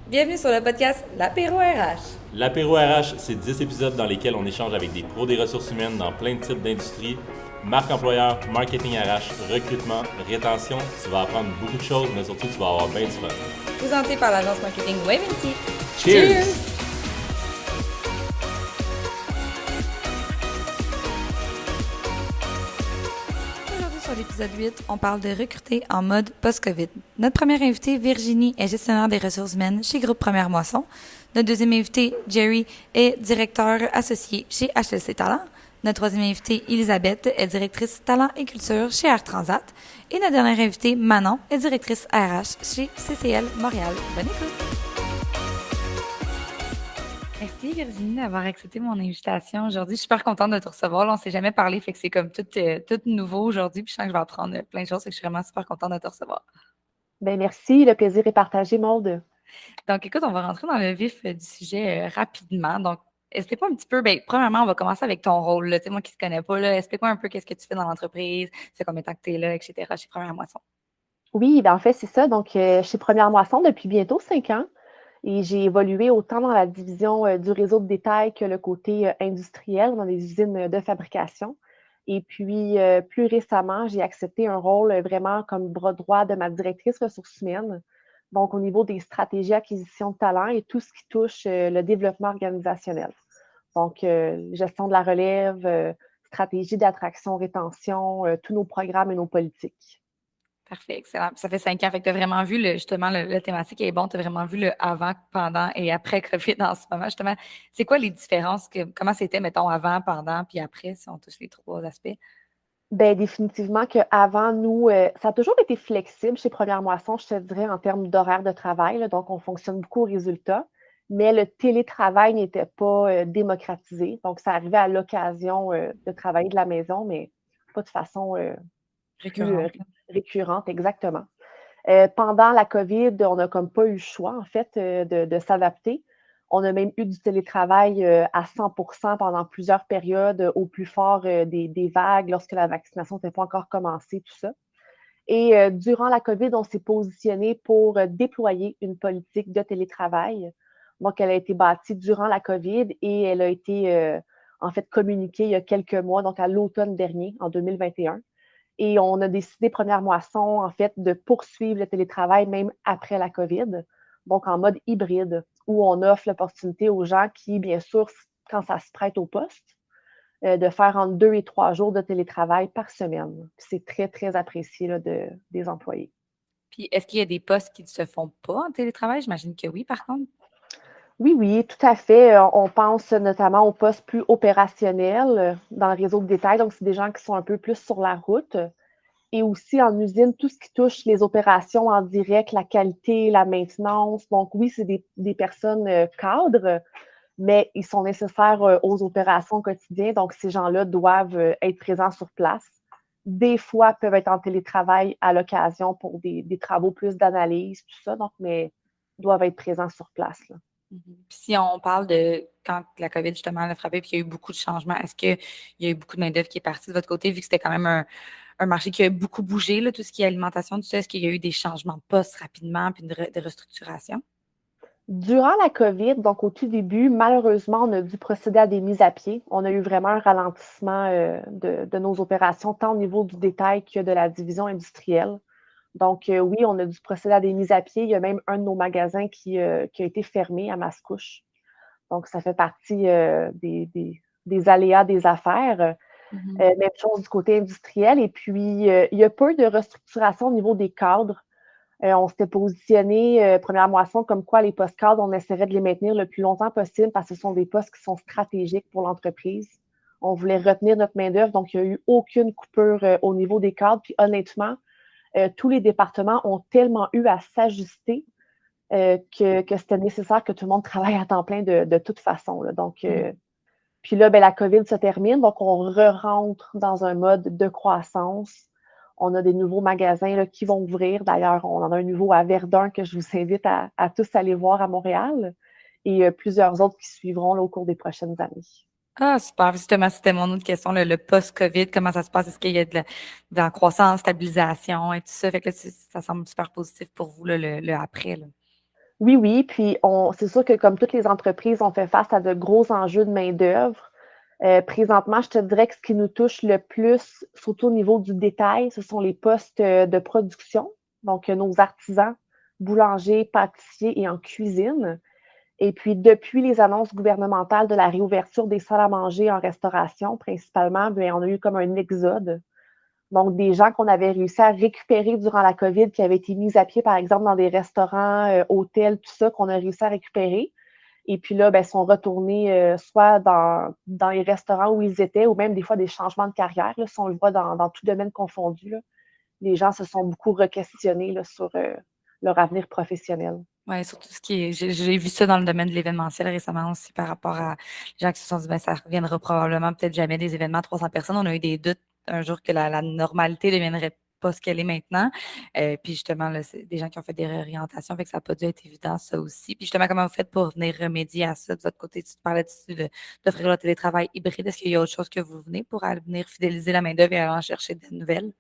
Bienvenue sur le podcast L'Apéro RH. L'Apéro RH, c'est 10 épisodes dans lesquels on échange avec des pros des ressources humaines dans plein de types d'industries. Marque employeur, marketing RH, recrutement, rétention. Tu vas apprendre beaucoup de choses, mais surtout, tu vas avoir bien du fun. Présenté par l'agence marketing Waventi. Cheers! Aujourd'hui, sur l'épisode 8, on parle de recruter en mode post-COVID. Notre première invitée, Virginie, est gestionnaire des ressources humaines chez Groupe Première Moisson. Notre deuxième invité, Jerry, est directeur associé chez HLC Talent. Notre troisième invitée, Elisabeth, est directrice talent et culture chez Air Transat. Et notre dernière invitée, Manon, est directrice RH chez CCL Montréal. Bonne écoute! Merci Virginie d'avoir accepté mon invitation aujourd'hui. Je suis super contente de te recevoir. Là, on ne s'est jamais parlé, fait que c'est comme tout nouveau aujourd'hui. Puis je sens que je vais apprendre plein de choses, fait que je suis vraiment super contente de te recevoir. Ben merci, le plaisir est partagé, Maude. Donc, écoute, on va rentrer dans le vif du sujet rapidement. Donc, explique-moi un petit peu. Bien, premièrement, on va commencer avec ton rôle. Tu sais, moi qui ne te connais pas, là, explique-moi un peu qu'est-ce que tu fais dans l'entreprise, c'est combien de temps que tu es là, etc. chez Première Moisson. Oui, ben en fait, c'est ça. Donc, chez Première Moisson depuis bientôt 5 ans et j'ai évolué autant dans la division du réseau de détail que le côté industriel dans les usines de fabrication. Et puis, plus récemment, j'ai accepté un rôle vraiment comme bras droit de ma directrice ressources humaines. Donc, au niveau des stratégies acquisition de talent et tout ce qui touche le développement organisationnel. Donc, gestion de la relève, stratégie d'attraction, rétention, tous nos programmes et nos politiques. Parfait, excellent. Puis ça fait 5 ans. Fait que tu as vraiment vu justement la thématique est bon. Tu as vraiment vu le avant, pendant et après COVID en ce moment. Justement, c'est quoi les différences? Comment c'était, mettons, avant, pendant, puis après, si on touche les trois aspects? Bien, définitivement qu'avant, nous, ça a toujours été flexible chez Première Moisson, je te dirais, en termes d'horaire de travail. Là, donc, on fonctionne beaucoup au résultat. Mais le télétravail n'était pas démocratisé. Donc, ça arrivait à l'occasion de travailler de la maison, mais pas de façon plus Récurrente. récurrente, exactement. Pendant la COVID, on n'a comme pas eu le choix, en fait, de s'adapter. On a même eu du télétravail à 100% pendant plusieurs périodes, au plus fort des vagues, lorsque la vaccination n'était pas encore commencée, tout ça. Et durant la COVID, on s'est positionné pour déployer une politique de télétravail. Donc, elle a été bâtie durant la COVID et elle a été, en fait, communiquée il y a quelques mois, donc à l'automne dernier, en 2021. Et on a décidé, Première Moisson, en fait, de poursuivre le télétravail même après la COVID, donc en mode hybride, où on offre l'opportunité aux gens qui, bien sûr, quand ça se prête au poste, de faire entre 2 et 3 jours de télétravail par semaine. C'est très, très apprécié là, des employés. Puis, est-ce qu'il y a des postes qui ne se font pas en télétravail? J'imagine que oui, par contre. Oui, oui, tout à fait. On pense notamment aux postes plus opérationnels dans le réseau de détail. Donc, c'est des gens qui sont un peu plus sur la route. Et aussi en usine, tout ce qui touche les opérations en direct, la qualité, la maintenance. Donc oui, c'est des personnes cadres, mais ils sont nécessaires aux opérations quotidiennes. Donc ces gens-là doivent être présents sur place. Des fois, peuvent être en télétravail à l'occasion pour des travaux plus d'analyse, tout ça, donc, mais doivent être présents sur place, là. Mhm. Puis si on parle de quand la COVID justement a frappé puis qu'il y a eu beaucoup de changements, est-ce qu'il y a eu beaucoup de main-d'œuvre qui est partie de votre côté, vu que c'était quand même un marché qui a beaucoup bougé, là, tout ce qui est alimentation, tout ça, est-ce qu'il y a eu des changements de poste rapidement puis de restructuration? Durant la COVID, donc au tout début, malheureusement, on a dû procéder à des mises à pied. On a eu vraiment un ralentissement de nos opérations, tant au niveau du détail que de la division industrielle. Donc, oui, on a dû procéder à des mises à pied. Il y a même un de nos magasins qui a été fermé à Mascouche. Donc, ça fait partie des aléas des affaires. Mhm. Même chose du côté industriel. Et puis, il y a peu de restructuration au niveau des cadres. On s'était positionné, Première Moisson, comme quoi les postes cadres, on essaierait de les maintenir le plus longtemps possible parce que ce sont des postes qui sont stratégiques pour l'entreprise. On voulait retenir notre main-d'œuvre, donc il n'y a eu aucune coupure au niveau des cadres. Puis honnêtement, tous les départements ont tellement eu à s'ajuster que c'était nécessaire que tout le monde travaille à temps plein de toute façon, là. Donc, puis là, ben, la COVID se termine, donc on re-rentre dans un mode de croissance. On a des nouveaux magasins là, qui vont ouvrir. D'ailleurs, on en a un nouveau à Verdun que je vous invite à tous aller voir à Montréal et plusieurs autres qui suivront là, au cours des prochaines années. Ah, super. Justement, c'était mon autre question, le post-COVID, comment ça se passe? Est-ce qu'il y a de la croissance, stabilisation et tout ça? Fait que là, ça semble super positif pour vous, là, le après, là. Oui, oui, puis c'est sûr que comme toutes les entreprises, on fait face à de gros enjeux de main-d'œuvre. Présentement, je te dirais que ce qui nous touche le plus, surtout au niveau du détail, ce sont les postes de production, donc nos artisans, boulangers, pâtissiers et en cuisine. Et puis, depuis les annonces gouvernementales de la réouverture des salles à manger en restauration, principalement, bien, on a eu comme un exode. Donc, des gens qu'on avait réussi à récupérer durant la COVID, qui avaient été mis à pied, par exemple, dans des restaurants, hôtels, tout ça, qu'on a réussi à récupérer. Et puis là, ben, sont retournés soit dans les restaurants où ils étaient, ou même des fois des changements de carrière, là, si on le voit dans tout domaine confondu. Là. Les gens se sont beaucoup requestionnés là, sur leur avenir professionnel. Ouais, surtout ce qui est j'ai vu ça dans le domaine de l'événementiel récemment aussi par rapport à les gens qui se sont dit: «Ben, ça reviendra probablement peut-être jamais des événements à 300 personnes». On a eu des doutes un jour que la normalité ne deviendrait pas ce qu'elle est maintenant. Puis justement, là, c'est des gens qui ont fait des réorientations, fait que ça a pas dû être évident ça aussi. Puis justement, comment vous faites pour venir remédier à ça de votre côté? Tu parlais d'offrir le télétravail hybride. Est-ce qu'il y a autre chose que vous venez pour aller venir fidéliser la main-d'œuvre et aller en chercher de nouvelles?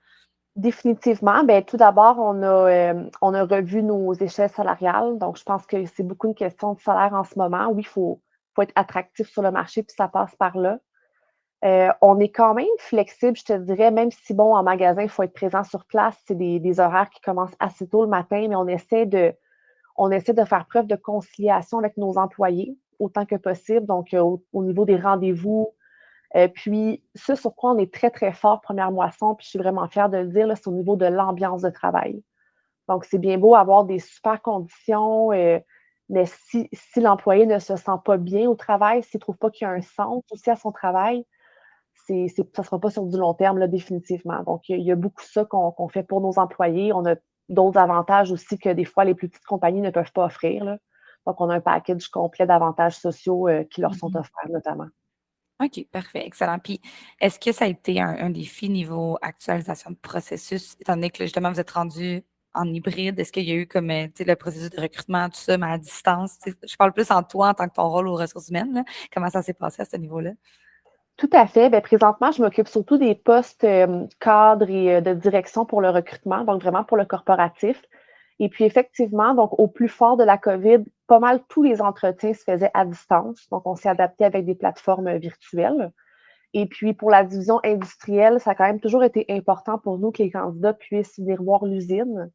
Définitivement. Ben, tout d'abord, on a revu nos échelles salariales. Donc, je pense que c'est beaucoup une question de salaire en ce moment. Oui, il faut être attractif sur le marché, puis ça passe par là. On est quand même flexible, je te dirais, même si, bon, en magasin, il faut être présent sur place. C'est des horaires qui commencent assez tôt le matin, mais on essaie de faire preuve de conciliation avec nos employés autant que possible. Donc, au niveau des rendez-vous, puis, ce sur quoi on est très, très fort, Première Moisson, puis je suis vraiment fière de le dire, là, c'est au niveau de l'ambiance de travail. Donc, c'est bien beau avoir des super conditions, mais si l'employé ne se sent pas bien au travail, s'il ne trouve pas qu'il y a un sens aussi à son travail, ça ne sera pas sur du long terme, là, définitivement. Donc, il y a beaucoup ça qu'on fait pour nos employés. On a d'autres avantages aussi que des fois les plus petites compagnies ne peuvent pas offrir, là. Donc, on a un package complet d'avantages sociaux qui leur sont Mmh. offerts, notamment. OK, parfait, excellent. Puis, est-ce que ça a été un défi niveau actualisation de processus, étant donné que là, justement, vous êtes rendu en hybride? Est-ce qu'il y a eu comme, tu sais, le processus de recrutement, tout ça, mais à distance? Tu sais, je parle plus en toi, en tant que ton rôle aux ressources humaines, là. Comment ça s'est passé à ce niveau-là? Tout à fait. Ben, présentement, je m'occupe surtout des postes cadres et de direction pour le recrutement, donc vraiment pour le corporatif. Et puis effectivement, donc au plus fort de la COVID, pas mal tous les entretiens se faisaient à distance. Donc, on s'est adapté avec des plateformes virtuelles. Et puis pour la division industrielle, ça a quand même toujours été important pour nous que les candidats puissent venir voir l'usine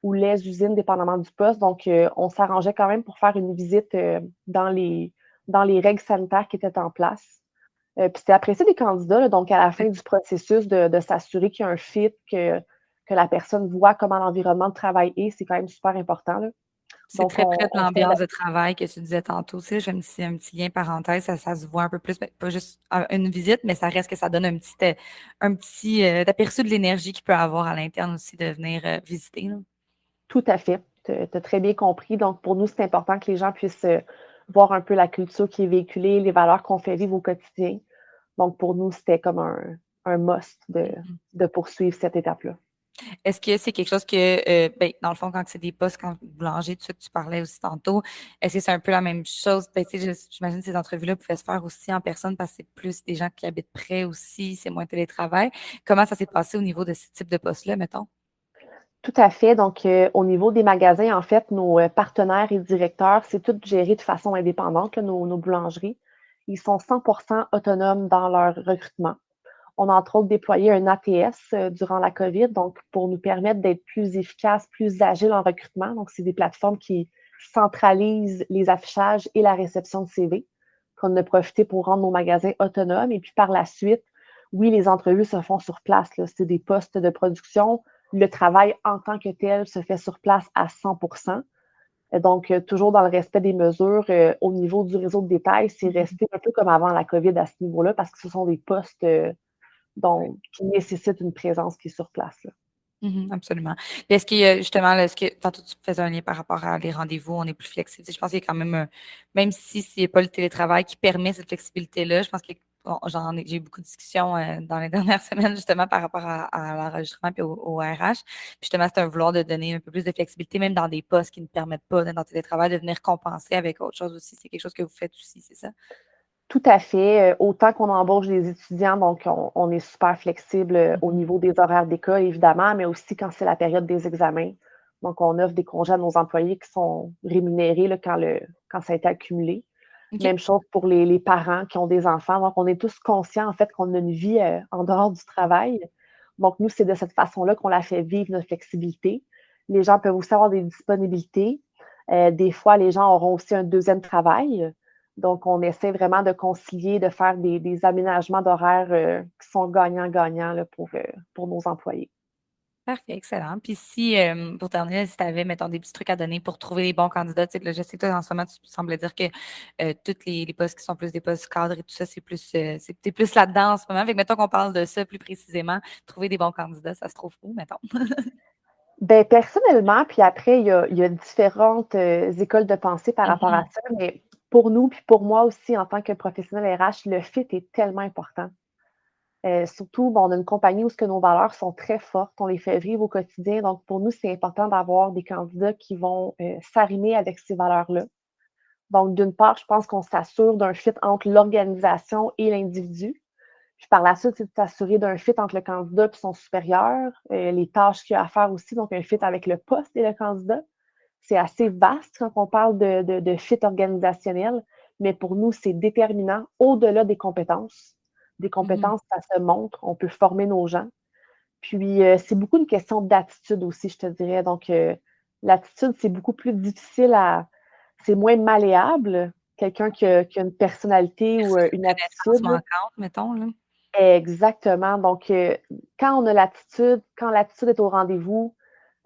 ou les usines, dépendamment du poste. Donc, on s'arrangeait quand même pour faire une visite dans les règles sanitaires qui étaient en place. Puis c'était apprécié des candidats, là, donc à la fin du processus de s'assurer qu'il y a un fit, que la personne voit comment l'environnement de travail est, c'est quand même super important, là. C'est Donc très près de on fait la l'ambiance de travail que tu disais tantôt, tu sais, je fais un petit lien parenthèse, ça se voit un peu plus, ben, pas juste une visite, mais ça reste que ça donne un petit aperçu de l'énergie qu'il peut avoir à l'interne aussi de venir, visiter, là. tout à fait. Tu as très bien compris. Donc pour nous, c'est important que les gens puissent, voir un peu la culture qui est véhiculée, les valeurs qu'on fait vivre au quotidien. Donc pour nous, c'était comme un must de Mmh. de poursuivre cette étape-là. Est-ce que c'est quelque chose que, ben, dans le fond, quand c'est des postes, quand boulanger, tout ça que tu parlais aussi tantôt, est-ce que c'est un peu la même chose? Ben, tu sais, j'imagine que ces entrevues-là pouvaient se faire aussi en personne parce que c'est plus des gens qui habitent près aussi, c'est moins télétravail. Comment ça s'est passé au niveau de ce type de poste-là, mettons? Tout à fait. Donc, au niveau des magasins, en fait, nos partenaires et directeurs, c'est tout géré de façon indépendante, là, nos boulangeries. Ils sont 100% autonomes dans leur recrutement. On a entre autres déployé un ATS durant la COVID, donc pour nous permettre d'être plus efficaces, plus agiles en recrutement. Donc, c'est des plateformes qui centralisent les affichages et la réception de CV, qu'on a profité pour rendre nos magasins autonomes. Et puis par la suite, oui, les entrevues se font sur place, là. C'est des postes de production. Le travail en tant que tel se fait sur place à 100%. Donc, toujours dans le respect des mesures au niveau du réseau de détail, c'est Mmh. resté un peu comme avant la COVID à ce niveau-là parce que ce sont des postes qui nécessitent une présence qui est sur place, là. Mmh, absolument. Puis est-ce qu'il y a justement là, est-ce que tantôt tu faisais un lien par rapport à les rendez-vous, on est plus flexible. Tu sais, je pense qu'il y a quand même même si c'est pas le télétravail qui permet cette flexibilité-là, je pense que bon, j'ai eu beaucoup de discussions, dans les dernières semaines justement par rapport à l'enregistrement puis au RH. Puis justement, c'est un vouloir de donner un peu plus de flexibilité, même dans des postes qui ne permettent pas d'être en télétravail, de venir compenser avec autre chose aussi. C'est quelque chose que vous faites aussi, c'est ça? Tout à fait. Autant qu'on embauche des étudiants, donc on est super flexible au Mmh. niveau des horaires d'école, évidemment, mais aussi quand c'est la période des examens. Donc, on offre des congés à nos employés qui sont rémunérés là, quand ça a été accumulé. OK. Même chose pour les parents qui ont des enfants. Donc, on est tous conscients, en fait, qu'on a une vie en dehors du travail. Donc, nous, c'est de cette façon-là qu'on la fait vivre, notre flexibilité. Les gens peuvent aussi avoir des disponibilités. Des fois, les gens auront aussi un deuxième travail. Donc, on essaie vraiment de concilier, de faire des aménagements d'horaires qui sont gagnants-gagnants là, pour nos employés. Parfait, excellent. Puis si, pour terminer, si tu avais, mettons, des petits trucs à donner pour trouver les bons candidats, tu sais, là, je sais que toi, en ce moment, tu sembles dire que tous les postes qui sont plus des postes cadres et tout ça, c'est plus, t'es plus là-dedans en ce moment. Fait que, mettons qu'on parle de ça plus précisément, trouver des bons candidats, ça se trouve où, mettons? Ben, personnellement, puis après, il y a différentes écoles de pensée par rapport à Mhm. ça, mais pour nous, puis pour moi aussi, en tant que professionnel RH, le fit est tellement important. Surtout, bon, on a une compagnie où ce que nos valeurs sont très fortes, on les fait vivre au quotidien. Donc, pour nous, c'est important d'avoir des candidats qui vont s'arrimer avec ces valeurs-là. Donc, d'une part, je pense qu'on s'assure d'un fit entre l'organisation et l'individu. Puis par la suite, c'est de s'assurer d'un fit entre le candidat et son supérieur, les tâches qu'il y a à faire aussi, donc un fit avec le poste et le candidat. C'est assez vaste quand on parle de fit organisationnel, mais pour nous, c'est déterminant au-delà des compétences. Des Mhm. compétences, ça se montre, on peut former nos gens. Puis, c'est beaucoup une question d'attitude aussi, je te dirais. Donc, l'attitude, c'est beaucoup plus difficile c'est moins malléable. Quelqu'un qui a une personnalité ou Versus une une connaissance attitude. manquante, mettons, là. Exactement. Donc, quand on a l'attitude, quand l'attitude est au rendez-vous,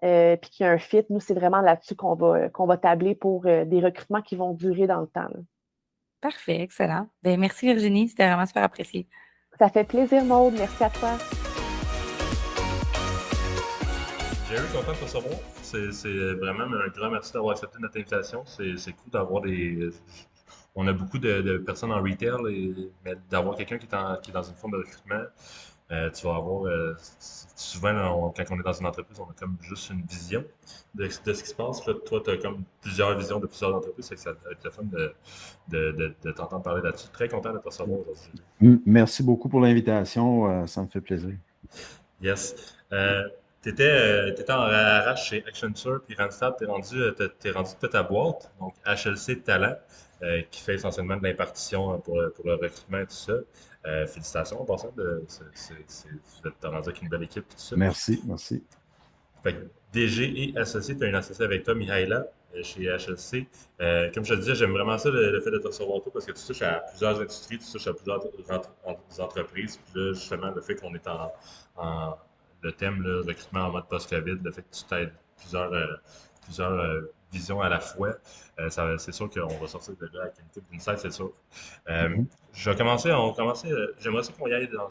puis qu'il y a un fit, nous, c'est vraiment là-dessus qu'on va tabler pour des recrutements qui vont durer dans le temps, là. Parfait, excellent. Ben, merci Virginie, c'était vraiment super apprécié. Ça fait plaisir, Maude. Merci à toi. Jerry, content de te recevoir. C'est vraiment un grand merci d'avoir accepté notre invitation. C'est cool d'avoir des. On a beaucoup de personnes en retail, mais d'avoir quelqu'un qui est dans une forme de recrutement, tu vas avoir. Souvent, là, quand on est dans une entreprise, on a comme juste une vision de ce qui se passe. Là, toi, tu as comme plusieurs visions de plusieurs entreprises. Ça va être le fun de t'entendre parler là-dessus. Très content de te recevoir aujourd'hui. Merci beaucoup pour l'invitation. Ça me fait plaisir. Yes. T'étais en arrache chez Accenture, puis Randstad, t'es rendu peut-être à boîte, donc HLC Talent, qui fait essentiellement de l'impartition pour le recrutement et tout ça. Félicitations en passant, vous êtes rendu avec une belle équipe et tout ça. Merci, merci. Fait que DG et associé, tu as une associée avec toi, Mihaela, chez HLC. Comme je te disais, j'aime vraiment ça, le fait de te recevoir toi, parce que tu touches à plusieurs industries, tu touches à plusieurs entreprises. Puis là, justement, le fait qu'on est en le thème, là, recrutement en mode post-COVID, le fait que tu t'aides plusieurs visions à la fois, c'est sûr qu'on va sortir de là avec une coupe d'insight, c'est sûr. Euh, Mhm. on va commencer, j'aimerais ça qu'on y aille dans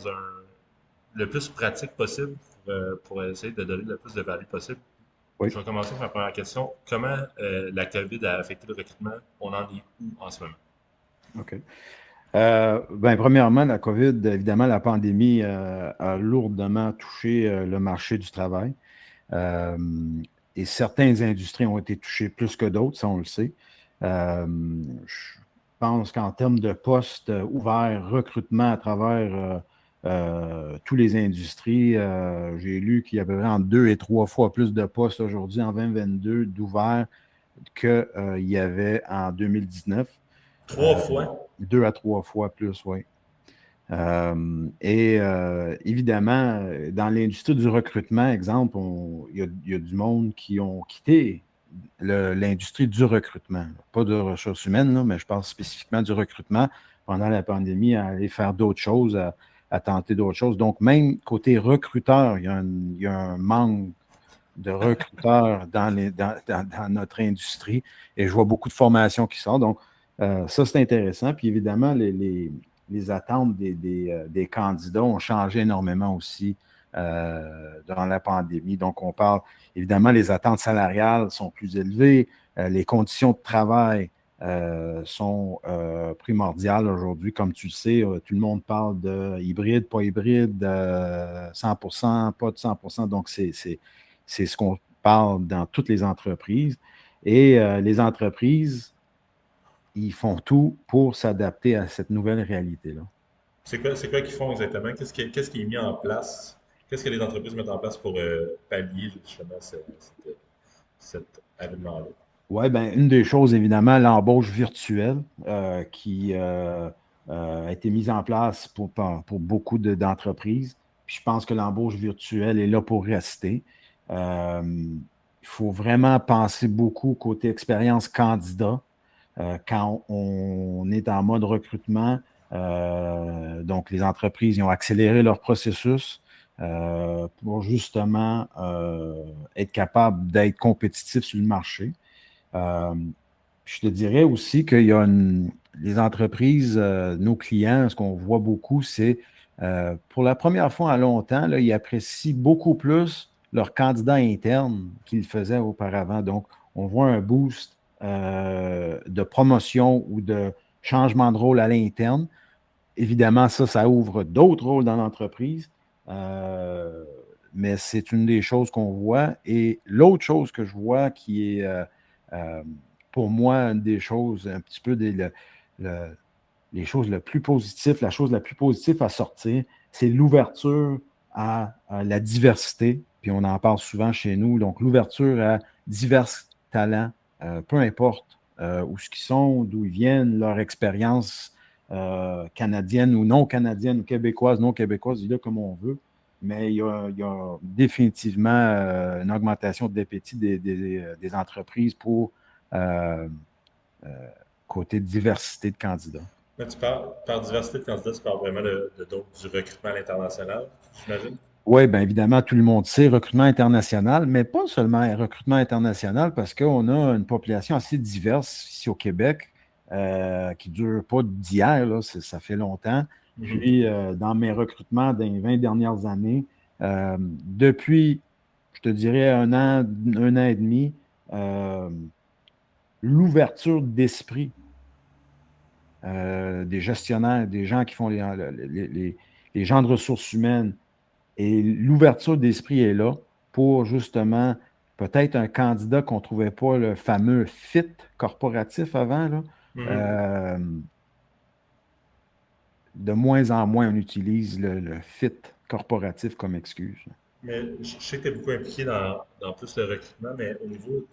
le plus pratique possible pour essayer de donner le plus de value possible. Je Oui, vais commencer par ma première question. Comment la COVID a affecté le recrutement? On en est où en ce moment? OK. Premièrement, la COVID, évidemment, la pandémie a lourdement touché le marché du travail. Euh, et certaines industries ont été touchées plus que d'autres, ça on le sait. Je pense qu'en termes de postes ouverts, recrutement à travers toutes les industries, j'ai lu qu'il y avait vraiment 2 et 3 fois plus de postes aujourd'hui en 2022 d'ouverts qu'il y avait en 2019. Trois Euh, fois. 2 à 3 fois plus, oui. Évidemment, dans l'industrie du recrutement, exemple, il y a du monde qui ont quitté l'industrie du recrutement. Pas de ressources humaines, là, mais je parle spécifiquement du recrutement pendant la pandémie, à aller faire d'autres choses, à tenter d'autres choses. Donc, même côté recruteur, il y a un manque de recruteurs dans notre industrie et je vois beaucoup de formations qui sortent. Donc, ça, c'est intéressant. Puis évidemment, les attentes des candidats ont changé énormément aussi durant la pandémie. Donc, on parle, évidemment, les attentes salariales sont plus élevées, les conditions de travail sont primordiales aujourd'hui. Comme tu le sais, tout le monde parle de hybride, pas hybride, 100%, pas de 100%. Donc, c'est ce qu'on parle dans toutes les entreprises. Et les entreprises, ils font tout pour s'adapter à cette nouvelle réalité-là. C'est quoi qu'ils font exactement? Qu'est-ce qui est mis en place? Qu'est-ce que les entreprises mettent en place pour pallier justement cet événement-là? Oui, bien, une des choses, évidemment, l'embauche virtuelle qui a été mise en place pour beaucoup d'entreprises. Puis je pense que l'embauche virtuelle est là pour rester. Il faut vraiment penser beaucoup côté expérience candidat quand on est en mode recrutement. Donc, les entreprises ils ont accéléré leur processus pour justement être capable d'être compétitifs sur le marché. Euh, je te dirais aussi qu'il y a les entreprises, nos clients, ce qu'on voit beaucoup, c'est pour la première fois en longtemps, là, ils apprécient beaucoup plus leurs candidats internes qu'ils le faisaient auparavant. Donc, on voit un boost de promotion ou de changement de rôle à l'interne. Évidemment, ça ouvre d'autres rôles dans l'entreprise, euh, mais c'est une des choses qu'on voit. Et l'autre chose que je vois qui est euh, pour moi une des choses un petit peu les choses le plus positives, la chose la plus positive à sortir, c'est l'ouverture à la diversité. Puis on en parle souvent chez nous. Donc, l'ouverture à divers talents, peu importe où ce qu'ils sont, d'où ils viennent, leur expérience canadienne ou non canadienne, québécoise, non québécoise, dis-le comme on veut. Mais il y a définitivement une augmentation d'appétit des entreprises pour euh, euh, côté diversité de candidats. Là, par diversité de candidats, tu parles vraiment donc, du recrutement à l'international, j'imagine? Oui, bien évidemment, tout le monde sait recrutement international, mais pas seulement recrutement international, parce qu'on a une population assez diverse ici au Québec qui ne dure pas d'hier, là, ça fait longtemps. Mhm. Puis, dans mes recrutements dans les 20 dernières années, depuis, je te dirais, un an et demi, euh, l'ouverture d'esprit des gestionnaires, des gens qui font les gens de ressources humaines, et l'ouverture d'esprit est là pour justement peut-être un candidat qu'on ne trouvait pas le fameux fit corporatif avant. Là. Mhm. Euh, de moins en moins, on utilise le fit corporatif comme excuse. Mais je sais que tu es beaucoup impliqué dans plus le recrutement, mais au niveau,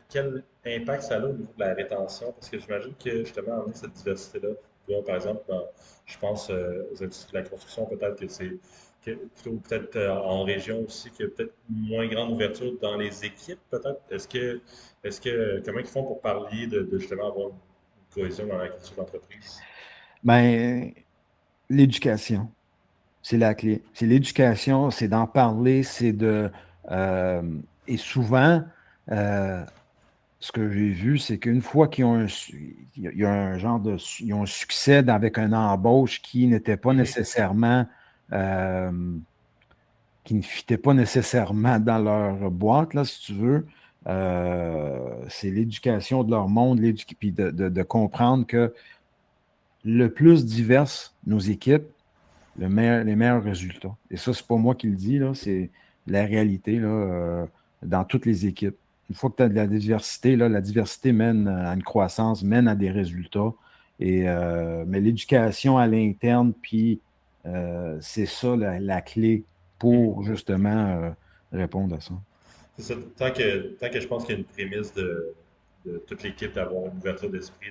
quel impact ça a au niveau de la rétention? Parce que j'imagine que justement, amener cette diversité-là, tu vois, par exemple, je pense aux industries de la construction, peut-être que c'est plutôt peut-être en région aussi, qu'il y a peut-être moins grande ouverture dans les équipes, peut-être. Comment ils font pour parler de justement avoir une cohésion dans la culture d'entreprise? Ben, l'éducation, c'est la clé. C'est l'éducation, c'est d'en parler, c'est de. Et souvent, euh, ce que j'ai vu, c'est qu'une fois qu'ils ont il y a un genre de, ils ont un succès avec une embauche qui n'était pas Mhm. nécessairement, euh, qui ne fitait pas nécessairement dans leur boîte, là, si tu veux. C'est l'éducation de leur monde, puis de comprendre que le plus diverses nos équipes, les meilleurs résultats. Et ça, c'est pas moi qui le dis, là, c'est la réalité là, dans toutes les équipes. Une fois que tu as de la diversité, là, la diversité mène à une croissance, mène à des résultats. Mais l'éducation à l'interne, puis c'est ça la clé pour justement répondre à ça. C'est ça. Tant que je pense qu'il y a une prémisse de toute l'équipe d'avoir une ouverture d'esprit,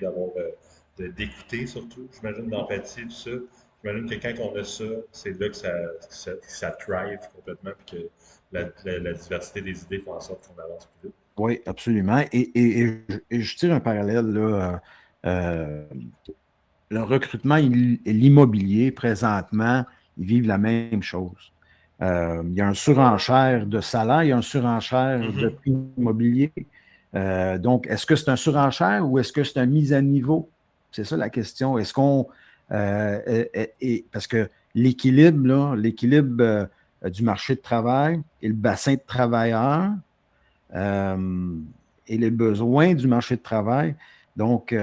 d'écouter surtout, j'imagine, d'empathie, tout ça. J'imagine que quand on a ça, c'est là que ça thrive complètement, puis que la diversité des idées fait en sorte qu'on avance plus vite. Oui, absolument. Et je tire un parallèle là. Le recrutement et l'immobilier, présentement, ils vivent la même chose. Il y a un surenchère de salaire, il y a un surenchère de Mhm. prix immobilier. Donc, est-ce que c'est un surenchère ou est-ce que c'est une mise à niveau? C'est ça la question. Est-ce qu'on. Parce que l'équilibre, là, l'équilibre du marché de travail et le bassin de travailleurs euh, et les besoins du marché de travail. Donc, tu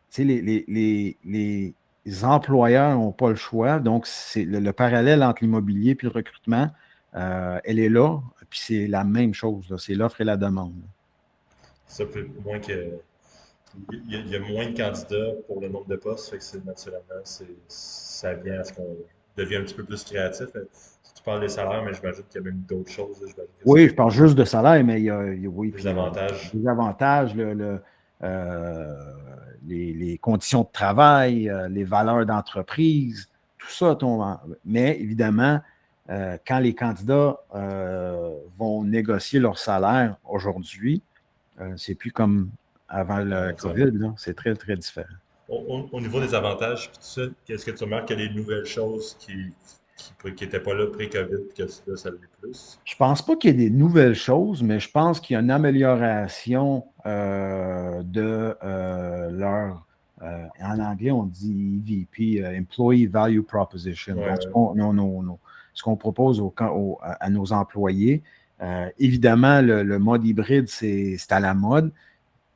sais, les employeurs n'ont pas le choix. Donc, c'est le parallèle entre l'immobilier et le recrutement, elle est là. Puis c'est la même chose, là. C'est l'offre et la demande. Ça peut moins que. Il y a moins de candidats pour le nombre de postes, fait que naturellement, ça vient à ce qu'on deviens un petit peu plus créatif. Tu parles des salaires, mais j'imagine qu'il y a même d'autres choses. Là. J'imagine que Oui, je parle juste de salaire, mais oui, des puis avantages. des avantages, euh, les conditions de travail, les valeurs d'entreprise, tout ça tombe Mais évidemment, quand les candidats vont négocier leur salaire aujourd'hui, c'est plus comme avant le Avant ça. COVID, là. C'est très, très différent. Au niveau des avantages, puis tout ça, qu'est-ce que tu remarques qu'il y a des nouvelles choses qui n'étaient pas là pré-COVID, puis que là, ça l'est plus? Je pense pas qu'il y ait des nouvelles choses, mais je pense qu'il y a une amélioration de en anglais, on dit EVP, Employee Value Proposition. Ouais, Donc, ouais. ce qu'on propose à nos employés. Évidemment, le mode hybride, c'est à la mode.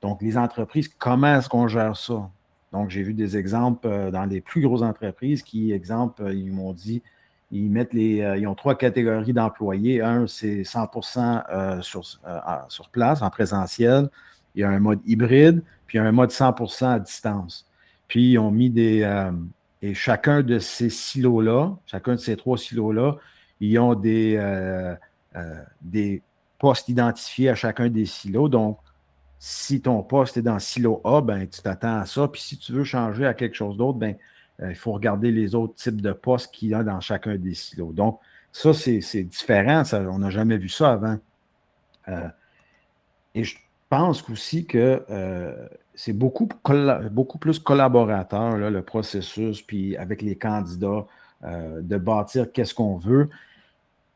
Donc, les entreprises, comment est-ce qu'on gère ça? Donc, j'ai vu des exemples dans les plus grosses entreprises qui, exemple, ils m'ont dit, ils ont 3 catégories d'employés. Un, c'est 100% sur place, en présentiel. Il y a un mode hybride, puis il y a un mode 100% à distance. Puis, ils ont mis et chacun de ces silos-là, chacun de ces 3 silos-là, ils ont des postes identifiés à chacun des silos. Donc, si ton poste est dans silo A, ben, tu t'attends à ça. Puis si tu veux changer à quelque chose d'autre, ben, il faut regarder les autres types de postes qu'il y a dans chacun des silos. Donc, ça, c'est différent. On n'a jamais vu ça avant. Et je pense aussi que c'est beaucoup plus collaborateur, là, le processus, puis avec les candidats, de bâtir qu'est-ce qu'on veut.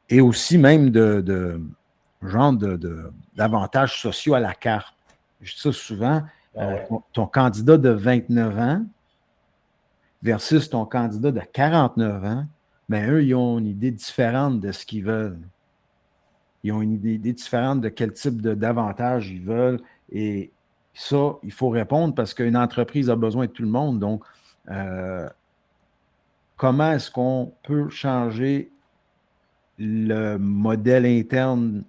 Et aussi même genre d'avantages sociaux à la carte. Je dis ça souvent, Ah ouais. ton candidat de 29 ans versus ton candidat de 49 ans, ben eux, ils ont une idée différente de ce qu'ils veulent. Ils ont une idée différente de quel type d'avantages ils veulent. Et ça, il faut répondre parce qu'une entreprise a besoin de tout le monde. Donc, comment est-ce qu'on peut changer le modèle interne?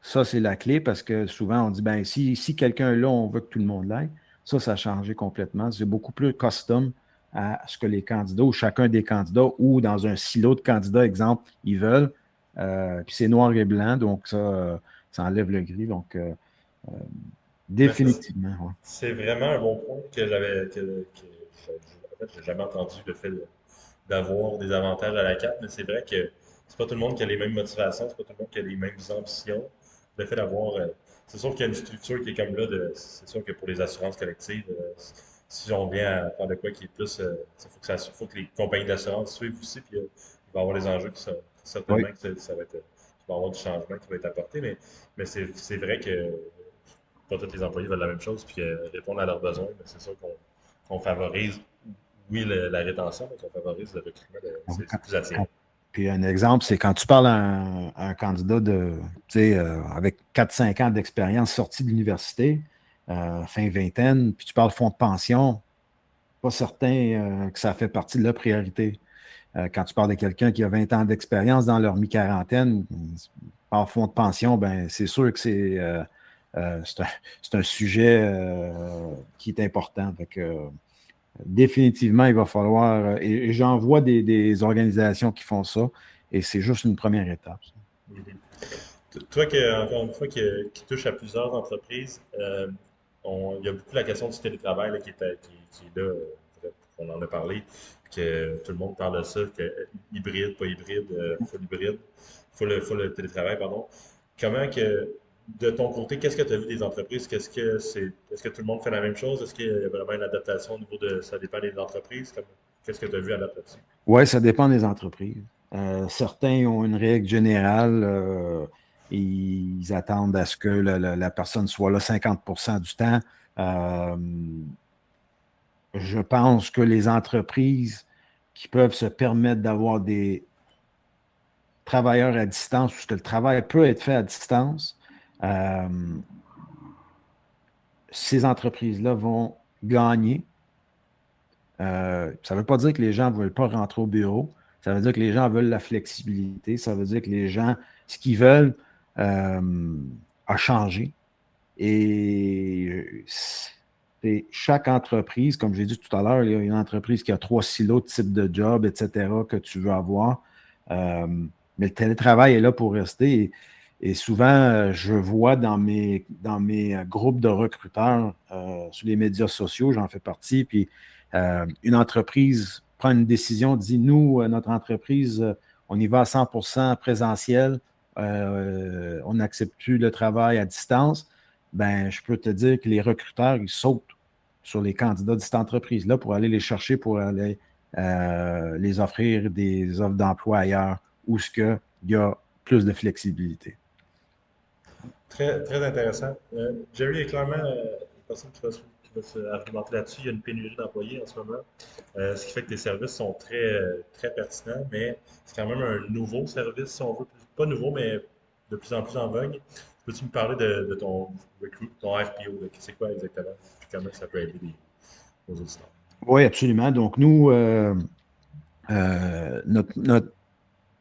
Ça, c'est la clé parce que souvent, on dit, ben si quelqu'un est là, on veut que tout le monde l'aille. Ça a changé complètement. C'est beaucoup plus custom à ce que les candidats ou chacun des candidats ou dans un silo de candidats, exemple, ils veulent. Puis c'est noir et blanc, donc ça enlève le gris. Donc, Mais ça, définitivement, ouais. c'est vraiment un bon point que en fait, j'ai jamais entendu le fait d'avoir des avantages à la carte, mais c'est vrai que c'est pas tout le monde qui a les mêmes motivations, c'est pas tout le monde qui a les mêmes ambitions. Le fait d'avoir, c'est sûr qu'il y a une structure qui est comme là, c'est sûr que pour les assurances collectives, si on vient à faire de quoi qui est plus, faut que les compagnies d'assurance suivent aussi, puis il va y avoir des enjeux qui sont Oui. certainement que ça va être, il va y avoir du changement qui va être apporté, mais c'est vrai que pas tous les employés veulent la même chose, puis répondre à leurs besoins, mais c'est sûr qu'on favorise, oui, la rétention, mais qu'on favorise le recrutement, c'est plus attirant. Puis un exemple, c'est quand tu parles à un candidat avec 4-5 ans d'expérience sorti de l'université, fin vingtaine, puis tu parles fonds de pension, pas certain que ça fait partie de la priorité. Quand tu parles de quelqu'un qui a 20 ans d'expérience dans leur mi-quarantaine, par fonds de pension, ben c'est sûr que c'est un sujet qui est important. Fait définitivement, il va falloir, et j'en vois des organisations qui font ça, et c'est juste une première étape. Mhm. Toi, encore une fois, qui touche à plusieurs entreprises, il y a beaucoup la question du télétravail là, qui est là, on en a parlé, que tout le monde parle de ça, que hybride, pas hybride, full hybride, full télétravail, pardon. Comment que, de ton côté, qu'est-ce que tu as vu des entreprises? Est-ce que tout le monde fait la même chose? Est-ce qu'il y a vraiment une adaptation au niveau ça dépend des entreprises? Qu'est-ce que tu as vu à là-dessus? Oui, ça dépend des entreprises. Certains ont une règle générale. Ils attendent à ce que la personne soit là 50% du temps. Euh, je pense que les entreprises qui peuvent se permettre d'avoir des travailleurs à distance, puisque le travail peut être fait à distance, euh, ces entreprises-là vont gagner. Ça ne veut pas dire que les gens ne veulent pas rentrer au bureau. Ça veut dire que les gens veulent la flexibilité. Ça veut dire que les gens, ce qu'ils veulent a changé. Et C'est chaque entreprise, comme j'ai dit tout à l'heure, il y a une entreprise qui a 3 silos de type de job, etc., que tu veux avoir. Mais le télétravail est là pour rester. Et souvent, je vois dans mes groupes de recruteurs sur les médias sociaux, j'en fais partie, puis une entreprise prend une décision, dit, nous, notre entreprise, on y va à 100% présentiel, on n'accepte plus le travail à distance. Ben, je peux te dire que les recruteurs, ils sautent sur les candidats de cette entreprise-là pour aller les chercher, pour aller les offrir des offres d'emploi ailleurs où il y a plus de flexibilité. Très, très intéressant. Jerry est clairement une personne qui va se argumenter là-dessus. Il y a une pénurie d'employés en ce moment, ce qui fait que tes services sont très, très pertinents, mais c'est quand même un nouveau service, si on veut. Pas nouveau, mais de plus en plus en vogue. Peux-tu me parler de ton RPO? C'est quoi exactement? Puis comment ça peut aider aux auditeurs? Oui, absolument. Donc, nous, notre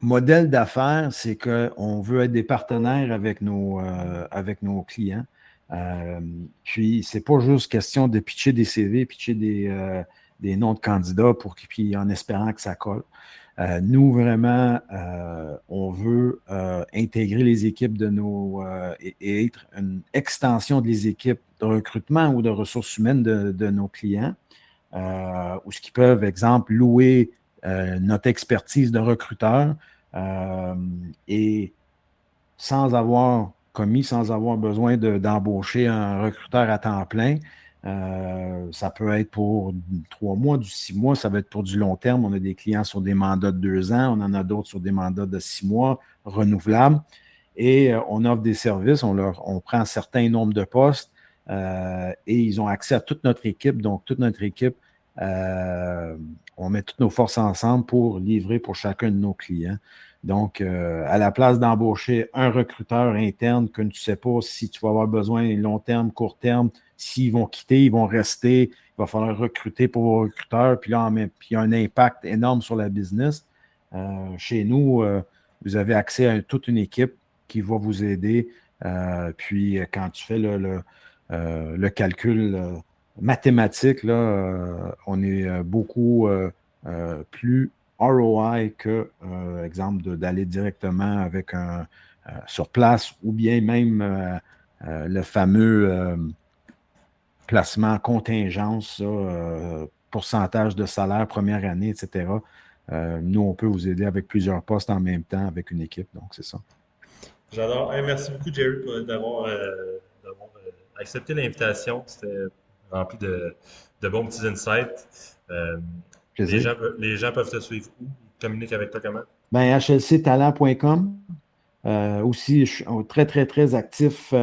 modèle d'affaires, c'est qu'on veut être des partenaires avec nos clients. Puis, c'est pas juste question de pitcher des CV, pitcher des noms de candidats puis en espérant que ça colle. Nous, vraiment, on veut intégrer les équipes et être une extension des équipes de recrutement ou de ressources humaines de nos clients, où ce qui peuvent, exemple, louer notre expertise de recruteur et sans avoir besoin d'embaucher un recruteur à temps plein. Ça peut être pour 3 mois, du 6 mois, ça va être pour du long terme. On a des clients sur des mandats de 2 ans, on en a d'autres sur des mandats de 6 mois, renouvelables. Et on offre des services, on prend un certain nombre de postes et ils ont accès à toute notre équipe. Donc, toute notre équipe, on met toutes nos forces ensemble pour livrer pour chacun de nos clients. Donc, à la place d'embaucher un recruteur interne que tu ne sais pas si tu vas avoir besoin long terme, court terme, s'ils vont quitter, ils vont rester, il va falloir recruter pour vos recruteurs, puis là, puis il y a un impact énorme sur la business. Chez nous, vous avez accès à toute une équipe qui va vous aider. Puis, quand tu fais le calcul mathématique, là, on est beaucoup plus ROI que, exemple, d'aller directement avec sur place ou bien même le fameux placement contingence, pourcentage de salaire première année, etc. Nous, on peut vous aider avec plusieurs postes en même temps avec une équipe. Donc, c'est ça. J'adore. Hey, merci beaucoup, Jerry, d'avoir accepté l'invitation. C'était rempli de bons petits insights. Plaisir. Les gens peuvent te suivre où? Ils communiquent avec toi comment? Ben, hlctalent.com. Aussi, je suis très, très, très actif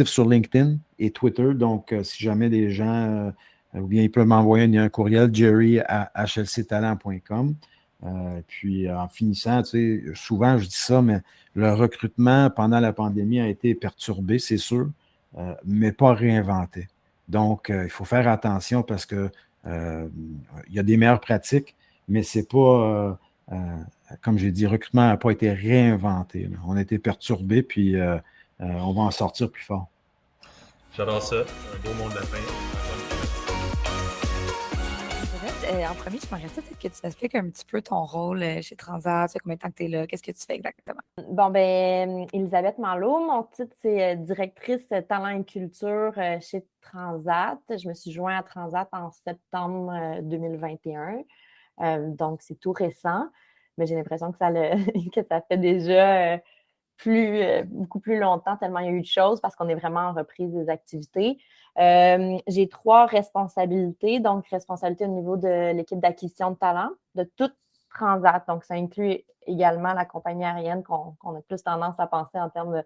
sur LinkedIn et Twitter. Donc, si jamais des gens, ou bien ils peuvent m'envoyer un courriel, jerry@hlctalent.com. Puis, en finissant, tu sais, souvent, je dis ça, mais le recrutement pendant la pandémie a été perturbé, c'est sûr, mais pas réinventé. Donc, il faut faire attention parce que il y a des meilleures pratiques, mais c'est pas, comme j'ai dit, le recrutement n'a pas été réinventé, là. On a été perturbé, puis on va en sortir plus fort. J'adore ça. Un beau monde de la fin. En premier, je m'aimerais peut-être que tu t'expliques un petit peu ton rôle chez Transat, combien de temps que tu es là, qu'est-ce que tu fais exactement? Bon, ben, Elisabeth Marleau, mon titre, c'est directrice talent et culture chez Transat. Je me suis jointe à Transat en septembre 2021. Donc, c'est tout récent, mais j'ai l'impression que que ça fait déjà beaucoup plus longtemps, tellement il y a eu de choses parce qu'on est vraiment en reprise des activités. J'ai 3 responsabilités. Donc, responsabilité au niveau de l'équipe d'acquisition de talent de toute Transat. Donc, ça inclut également la compagnie aérienne qu'on a plus tendance à penser en termes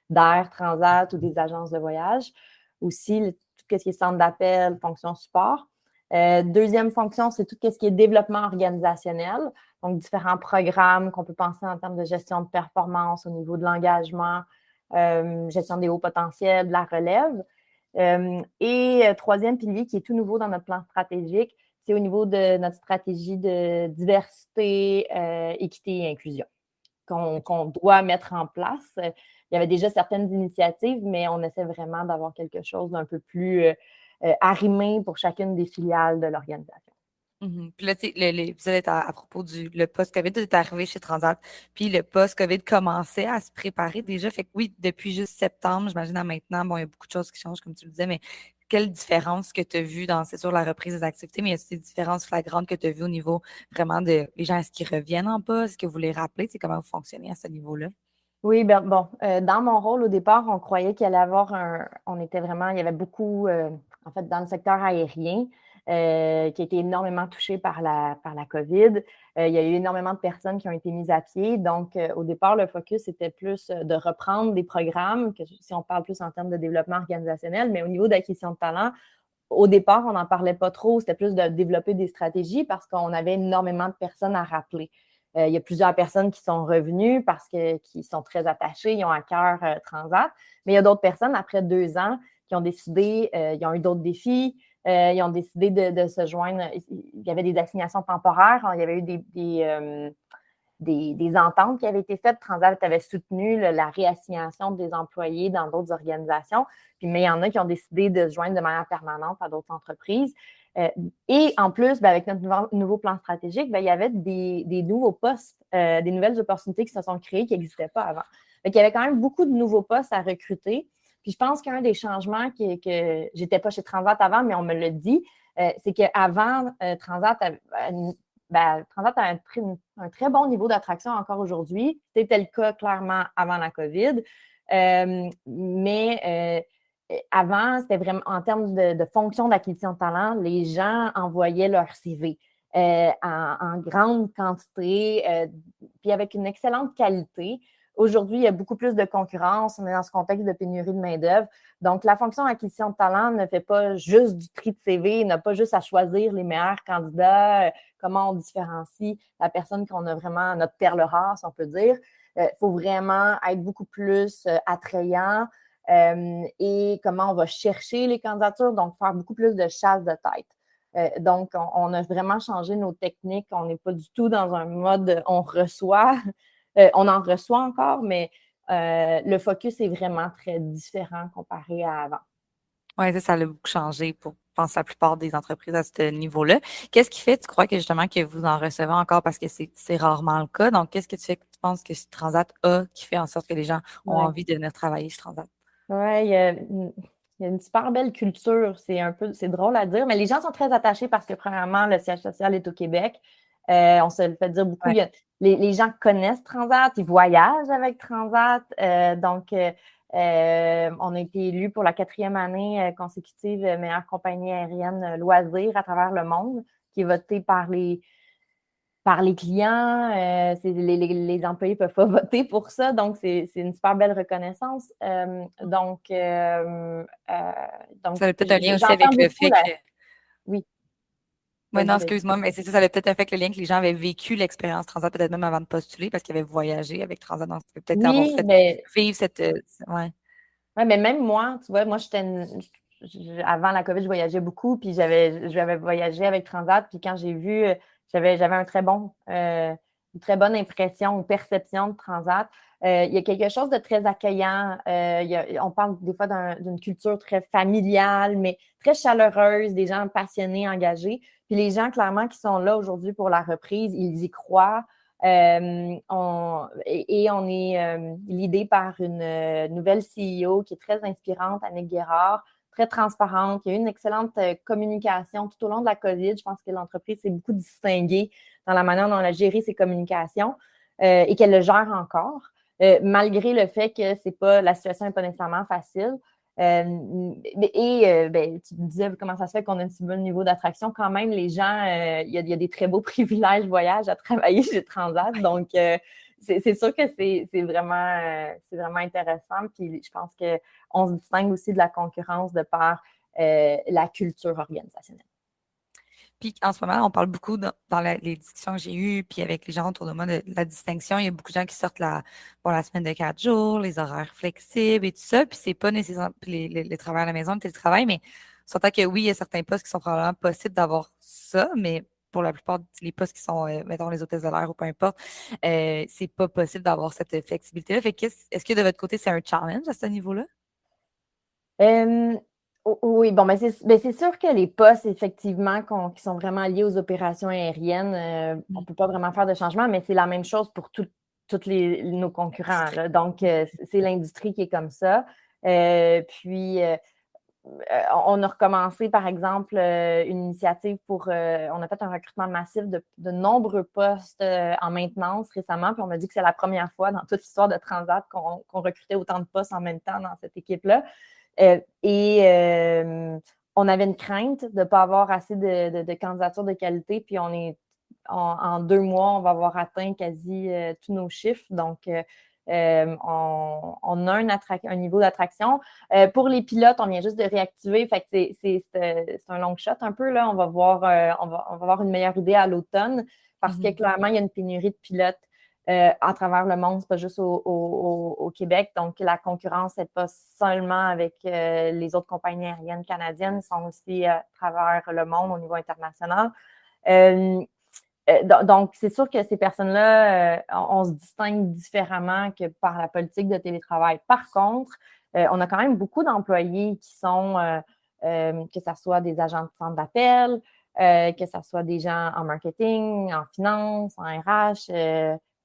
d'Air Transat ou des agences de voyage. Aussi, tout ce qui est centre d'appel, fonction support. Deuxième fonction, c'est tout ce qui est développement organisationnel. Donc, différents programmes qu'on peut penser en termes de gestion de performance au niveau de l'engagement, gestion des hauts potentiels, de la relève. Et troisième pilier qui est tout nouveau dans notre plan stratégique, c'est au niveau de notre stratégie de diversité, équité et inclusion. qu'on doit mettre en place. Il y avait déjà certaines initiatives, mais on essaie vraiment d'avoir quelque chose d'un peu plus arrimé pour chacune des filiales de l'organisation. Puis là, tu sais, l'épisode est à propos le post-COVID, tu es arrivé chez Transat, puis le post-COVID commençait à se préparer déjà. Fait que oui, depuis juste septembre, j'imagine à maintenant, bon, il y a beaucoup de choses qui changent, comme tu le disais, mais quelle différence que tu as vues c'est sûr, la reprise des activités, mais il y a des différences flagrantes que tu as vues au niveau vraiment de les gens, est-ce qu'ils reviennent en poste? Est-ce que vous les rappelez? C'est comment vous fonctionnez à ce niveau-là? Oui, ben bon, dans mon rôle au départ, on croyait qu'il allait avoir on était vraiment, il y avait beaucoup, en fait, dans le secteur aérien, qui a été énormément touché par la COVID. Il y a eu énormément de personnes qui ont été mises à pied. Donc, au départ, le focus était plus de reprendre des programmes, si on parle plus en termes de développement organisationnel, mais au niveau d'acquisition de talent, au départ, on n'en parlait pas trop. C'était plus de développer des stratégies parce qu'on avait énormément de personnes à rappeler. Il y a plusieurs personnes qui sont revenues parce qu'ils sont très attachés, ils ont à cœur Transat. Mais il y a d'autres personnes, après 2 ans, qui ont décidé, ils ont eu d'autres défis, ils ont décidé de se joindre. Il y avait des assignations temporaires, il y avait eu des ententes qui avaient été faites. Transat avait soutenu la réassignation des employés dans d'autres organisations. Mais il y en a qui ont décidé de se joindre de manière permanente à d'autres entreprises. Et en plus, avec notre nouveau plan stratégique, il y avait des nouveaux postes, des nouvelles opportunités qui se sont créées qui n'existaient pas avant. Il y avait quand même beaucoup de nouveaux postes à recruter. Puis je pense qu'un des changements que je n'étais pas chez Transat avant, mais on me l'a dit, c'est qu'avant, Transat avait un très bon niveau d'attraction encore aujourd'hui. C'était le cas clairement avant la COVID. Mais avant, c'était vraiment en termes de fonction d'acquisition de talent, les gens envoyaient leur CV en grande quantité, puis avec une excellente qualité. Aujourd'hui, il y a beaucoup plus de concurrence. On est dans ce contexte de pénurie de main-d'œuvre. Donc, la fonction d'acquisition de talent ne fait pas juste du tri de CV, n'a pas juste à choisir les meilleurs candidats, comment on différencie la personne qu'on a vraiment, notre perle rare, si on peut dire. Il faut vraiment être beaucoup plus attrayant et comment on va chercher les candidatures, donc faire beaucoup plus de chasse de tête. Donc, on a vraiment changé nos techniques. On n'est pas du tout dans un mode on reçoit. On en reçoit encore, mais le focus est vraiment très différent comparé à avant. Oui, ça a beaucoup changé pour, je pense, la plupart des entreprises à ce niveau-là. Qu'est-ce qui fait, tu crois, que justement, que vous en recevez encore parce que c'est rarement le cas? Donc, qu'est-ce que tu fais que tu penses que Transat a qui fait en sorte que les gens ont envie de venir travailler chez Transat? Oui, il y a une super belle culture. C'est drôle à dire, mais les gens sont très attachés parce que, premièrement, le siège social est au Québec. On se le fait dire beaucoup. Ouais. Les gens connaissent Transat, ils voyagent avec Transat. Donc, on a été élus pour la 4e année consécutive meilleure compagnie aérienne loisir à travers le monde, qui est votée par les clients. Les employés ne peuvent pas voter pour ça, donc c'est une super belle reconnaissance. Donc, ça a peut-être un lien aussi avec le fait que... Oui. Oui, non, excuse-moi, mais c'est ça avait peut-être un fait que le lien que les gens avaient vécu l'expérience Transat, peut-être même avant de postuler, parce qu'ils avaient voyagé avec Transat. Donc, ça peut peut-être avoir fait vivre cette... Oui, mais même moi, tu vois, moi, avant la COVID, je voyageais beaucoup, puis j'avais voyagé avec Transat, puis quand j'ai vu, j'avais une très bonne impression ou perception de Transat. Il y a quelque chose de très accueillant. On parle des fois d'une culture très familiale, mais très chaleureuse, des gens passionnés, engagés. Puis les gens, clairement, qui sont là aujourd'hui pour la reprise, ils y croient. On est l'idée par une nouvelle CEO qui est très inspirante, Annick Guérard, très transparente, qui a eu une excellente communication tout au long de la COVID. Je pense que l'entreprise s'est beaucoup distinguée dans la manière dont elle a géré ses communications et qu'elle le gère encore, malgré le fait que la situation n'est pas nécessairement facile. Tu me disais comment ça se fait qu'on a un si bon niveau d'attraction. Quand même, les gens, il y a des très beaux privilèges voyage à travailler chez Transat. Donc, c'est sûr que c'est vraiment intéressant. Puis, je pense qu'on se distingue aussi de la concurrence de par la culture organisationnelle. Puis en ce moment, on parle beaucoup dans les discussions que j'ai eues, puis avec les gens autour de moi, de la distinction. Il y a beaucoup de gens qui sortent la semaine de 4 jours, les horaires flexibles et tout ça. Puis c'est pas nécessairement les travailleurs à la maison, le télétravail, mais surtout que oui, il y a certains postes qui sont probablement possibles d'avoir ça, mais pour la plupart des postes qui sont, mettons, les hôtesses de l'air ou peu importe, c'est pas possible d'avoir cette flexibilité-là. Fait que est-ce que de votre côté, c'est un challenge à ce niveau-là? Oui, bon, c'est sûr que les postes, effectivement, qui sont vraiment liés aux opérations aériennes, on ne peut pas vraiment faire de changement, mais c'est la même chose pour tous nos concurrents, là. Donc, c'est l'industrie qui est comme ça. Puis, on a recommencé, par exemple, une initiative on a fait un recrutement massif de nombreux postes en maintenance récemment, puis on m'a dit que c'est la première fois dans toute l'histoire de Transat qu'on recrutait autant de postes en même temps dans cette équipe-là. On avait une crainte de ne pas avoir assez de candidatures de qualité, puis en 2 mois, on va avoir atteint quasi tous nos chiffres. Donc, on a un niveau d'attraction. Pour les pilotes, on vient juste de réactiver, fait que c'est un long shot un peu, là. On va voir une meilleure idée à l'automne parce que clairement, il y a une pénurie de pilotes à travers le monde, c'est pas juste au Québec. Donc, la concurrence n'est pas seulement avec les autres compagnies aériennes canadiennes, ils sont aussi à travers le monde au niveau international. Donc, c'est sûr que ces personnes-là, on se distingue différemment que par la politique de télétravail. Par contre, on a quand même beaucoup d'employés qui sont, que ce soit des agents de centre d'appel, que ce soit des gens en marketing, en finance, en RH,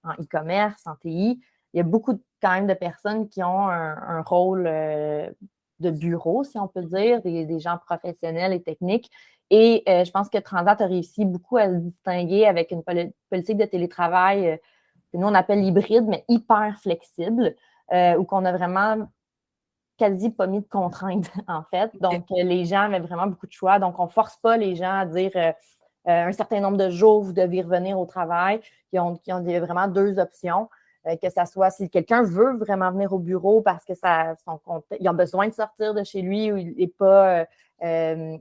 en e-commerce, en TI. Il y a beaucoup quand même de personnes qui ont un rôle de bureau, si on peut dire, des gens professionnels et techniques. Et je pense que Transat a réussi beaucoup à se distinguer avec une politique de télétravail que nous, on appelle hybride, mais hyper flexible, où qu'on a vraiment quasi pas mis de contraintes, en fait. Donc, les gens avaient vraiment beaucoup de choix. Donc, on ne force pas les gens à dire un certain nombre de jours, vous devez revenir au travail. Il y a vraiment 2 options. Que ça soit si quelqu'un veut vraiment venir au bureau parce que il a besoin de sortir de chez lui ou il n'est pas... il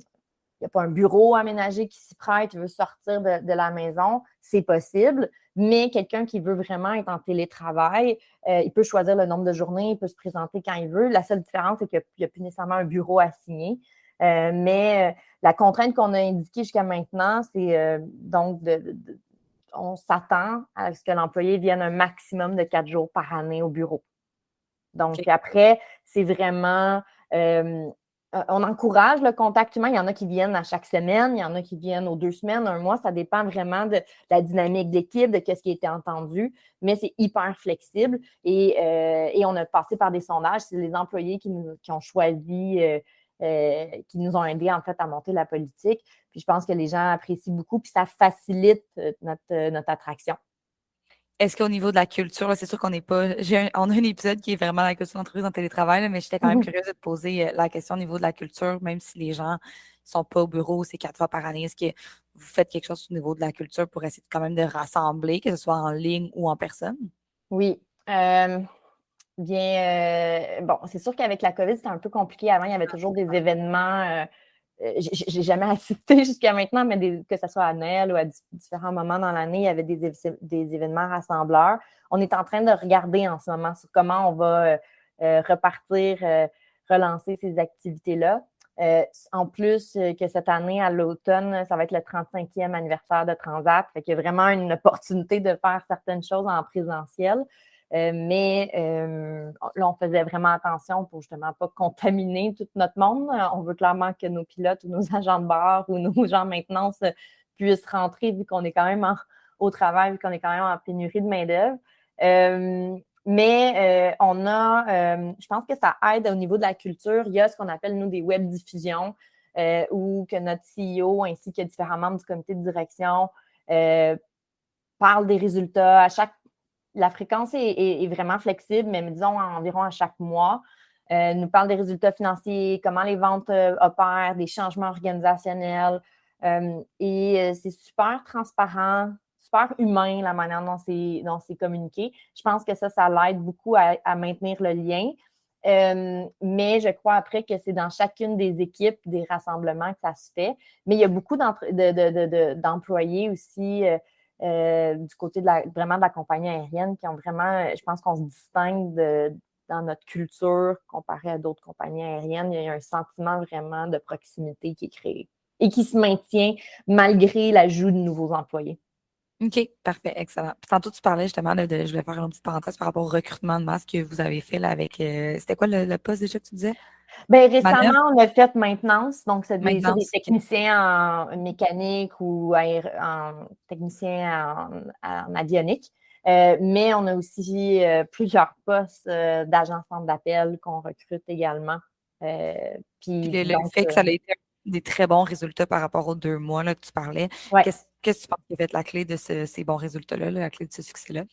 n'y a pas un bureau aménagé qui s'y prête, il veut sortir de la maison, c'est possible. Mais quelqu'un qui veut vraiment être en télétravail, il peut choisir le nombre de journées, il peut se présenter quand il veut. La seule différence, c'est qu'il n'y a plus nécessairement un bureau à signer. Mais la contrainte qu'on a indiquée jusqu'à maintenant, c'est donc on s'attend à ce que l'employé vienne un maximum de 4 jours par année au bureau. Donc, après, c'est vraiment... on encourage le contact humain. Il y en a qui viennent à chaque semaine, il y en a qui viennent aux 2 semaines, un mois. Ça dépend vraiment de la dynamique d'équipe, de ce qui a été entendu, mais c'est hyper flexible. Et on a passé par des sondages. C'est les employés qui ont choisi, qui nous ont aidés en fait à monter la politique. Puis je pense que les gens apprécient beaucoup, puis ça facilite notre attraction. Est-ce qu'au niveau de la culture, là, c'est sûr qu'on n'est pas. On a un épisode qui est vraiment la culture d'entreprise en télétravail, là, mais j'étais quand même curieuse de te poser la question au niveau de la culture, même si les gens ne sont pas au bureau, c'est 4 fois par année. Est-ce que vous faites quelque chose au niveau de la culture pour essayer quand même de rassembler, que ce soit en ligne ou en personne? Oui. Bon, c'est sûr qu'avec la COVID, c'était un peu compliqué. Avant, il y avait toujours des événements. J'ai jamais assisté jusqu'à maintenant, mais que ce soit à Noël ou à différents moments dans l'année, il y avait des événements rassembleurs. On est en train de regarder en ce moment sur comment on va repartir, relancer ces activités-là. En plus que cette année, à l'automne, ça va être le 35e anniversaire de Transat. Fait qu'il y a vraiment une opportunité de faire certaines choses en présentiel. Mais là, on faisait vraiment attention pour justement pas contaminer tout notre monde. On veut clairement que nos pilotes ou nos agents de bord ou nos gens de maintenance puissent rentrer vu qu'on est quand même au travail, vu qu'on est quand même en pénurie de main-d'œuvre. Mais je pense que ça aide au niveau de la culture. Il y a ce qu'on appelle, nous, des web diffusions où que notre CEO ainsi que différents membres du comité de direction parlent des résultats. La fréquence est vraiment flexible, mais disons environ à chaque mois. Nous parle des résultats financiers, comment les ventes opèrent, des changements organisationnels. Et c'est super transparent, super humain la manière dont c'est communiqué. Je pense que ça l'aide beaucoup à maintenir le lien. Mais je crois après que c'est dans chacune des équipes, des rassemblements que ça se fait. Mais il y a beaucoup d'employés aussi du côté vraiment de la compagnie aérienne qui ont vraiment, je pense qu'on se distingue dans notre culture comparé à d'autres compagnies aériennes. Il y a un sentiment vraiment de proximité qui est créé. et qui se maintient malgré l'ajout de nouveaux employés. OK, parfait, excellent. Puis tantôt, tu parlais justement je voulais faire une petite parenthèse par rapport au recrutement de masse que vous avez fait là, avec. C'était quoi le poste déjà que tu disais? Bien, Manœuvre, récemment, on a fait maintenance, donc c'est des maintenance. OK. techniciens en mécanique ou en techniciens en avionique. Mais on a aussi plusieurs postes d'agents centre d'appel qu'on recrute également. Puis Puis le donc, fait que ça a été des très bons résultats par rapport aux 2 mois là, que tu parlais, ouais. qu'est-ce que tu penses qui a fait la clé de ces bons résultats-là, la clé de ce succès-là?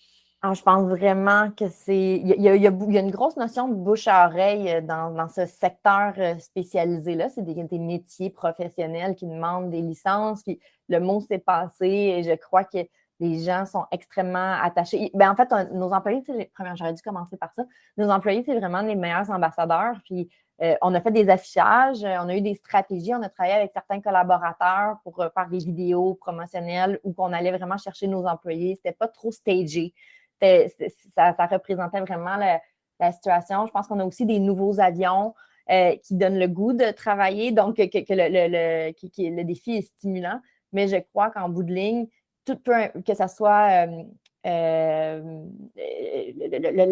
Je pense vraiment que c'est. Il y a une grosse notion de bouche à oreille dans ce secteur spécialisé-là. C'est des métiers professionnels qui demandent des licences. Puis le mot s'est passé et je crois que les gens sont extrêmement attachés. Ben, en fait, nos employés, j'aurais dû commencer par ça. Nos employés, c'est vraiment les meilleurs ambassadeurs. Puis on a fait des affichages, on a eu des stratégies, on a travaillé avec certains collaborateurs pour faire des vidéos promotionnelles où on allait vraiment chercher nos employés. C'était pas trop stagé. Ça représentait vraiment la situation. Je pense qu'on a aussi des nouveaux avions qui donnent le goût de travailler, donc que le défi est stimulant. Mais je crois qu'en bout de ligne, que ce soit le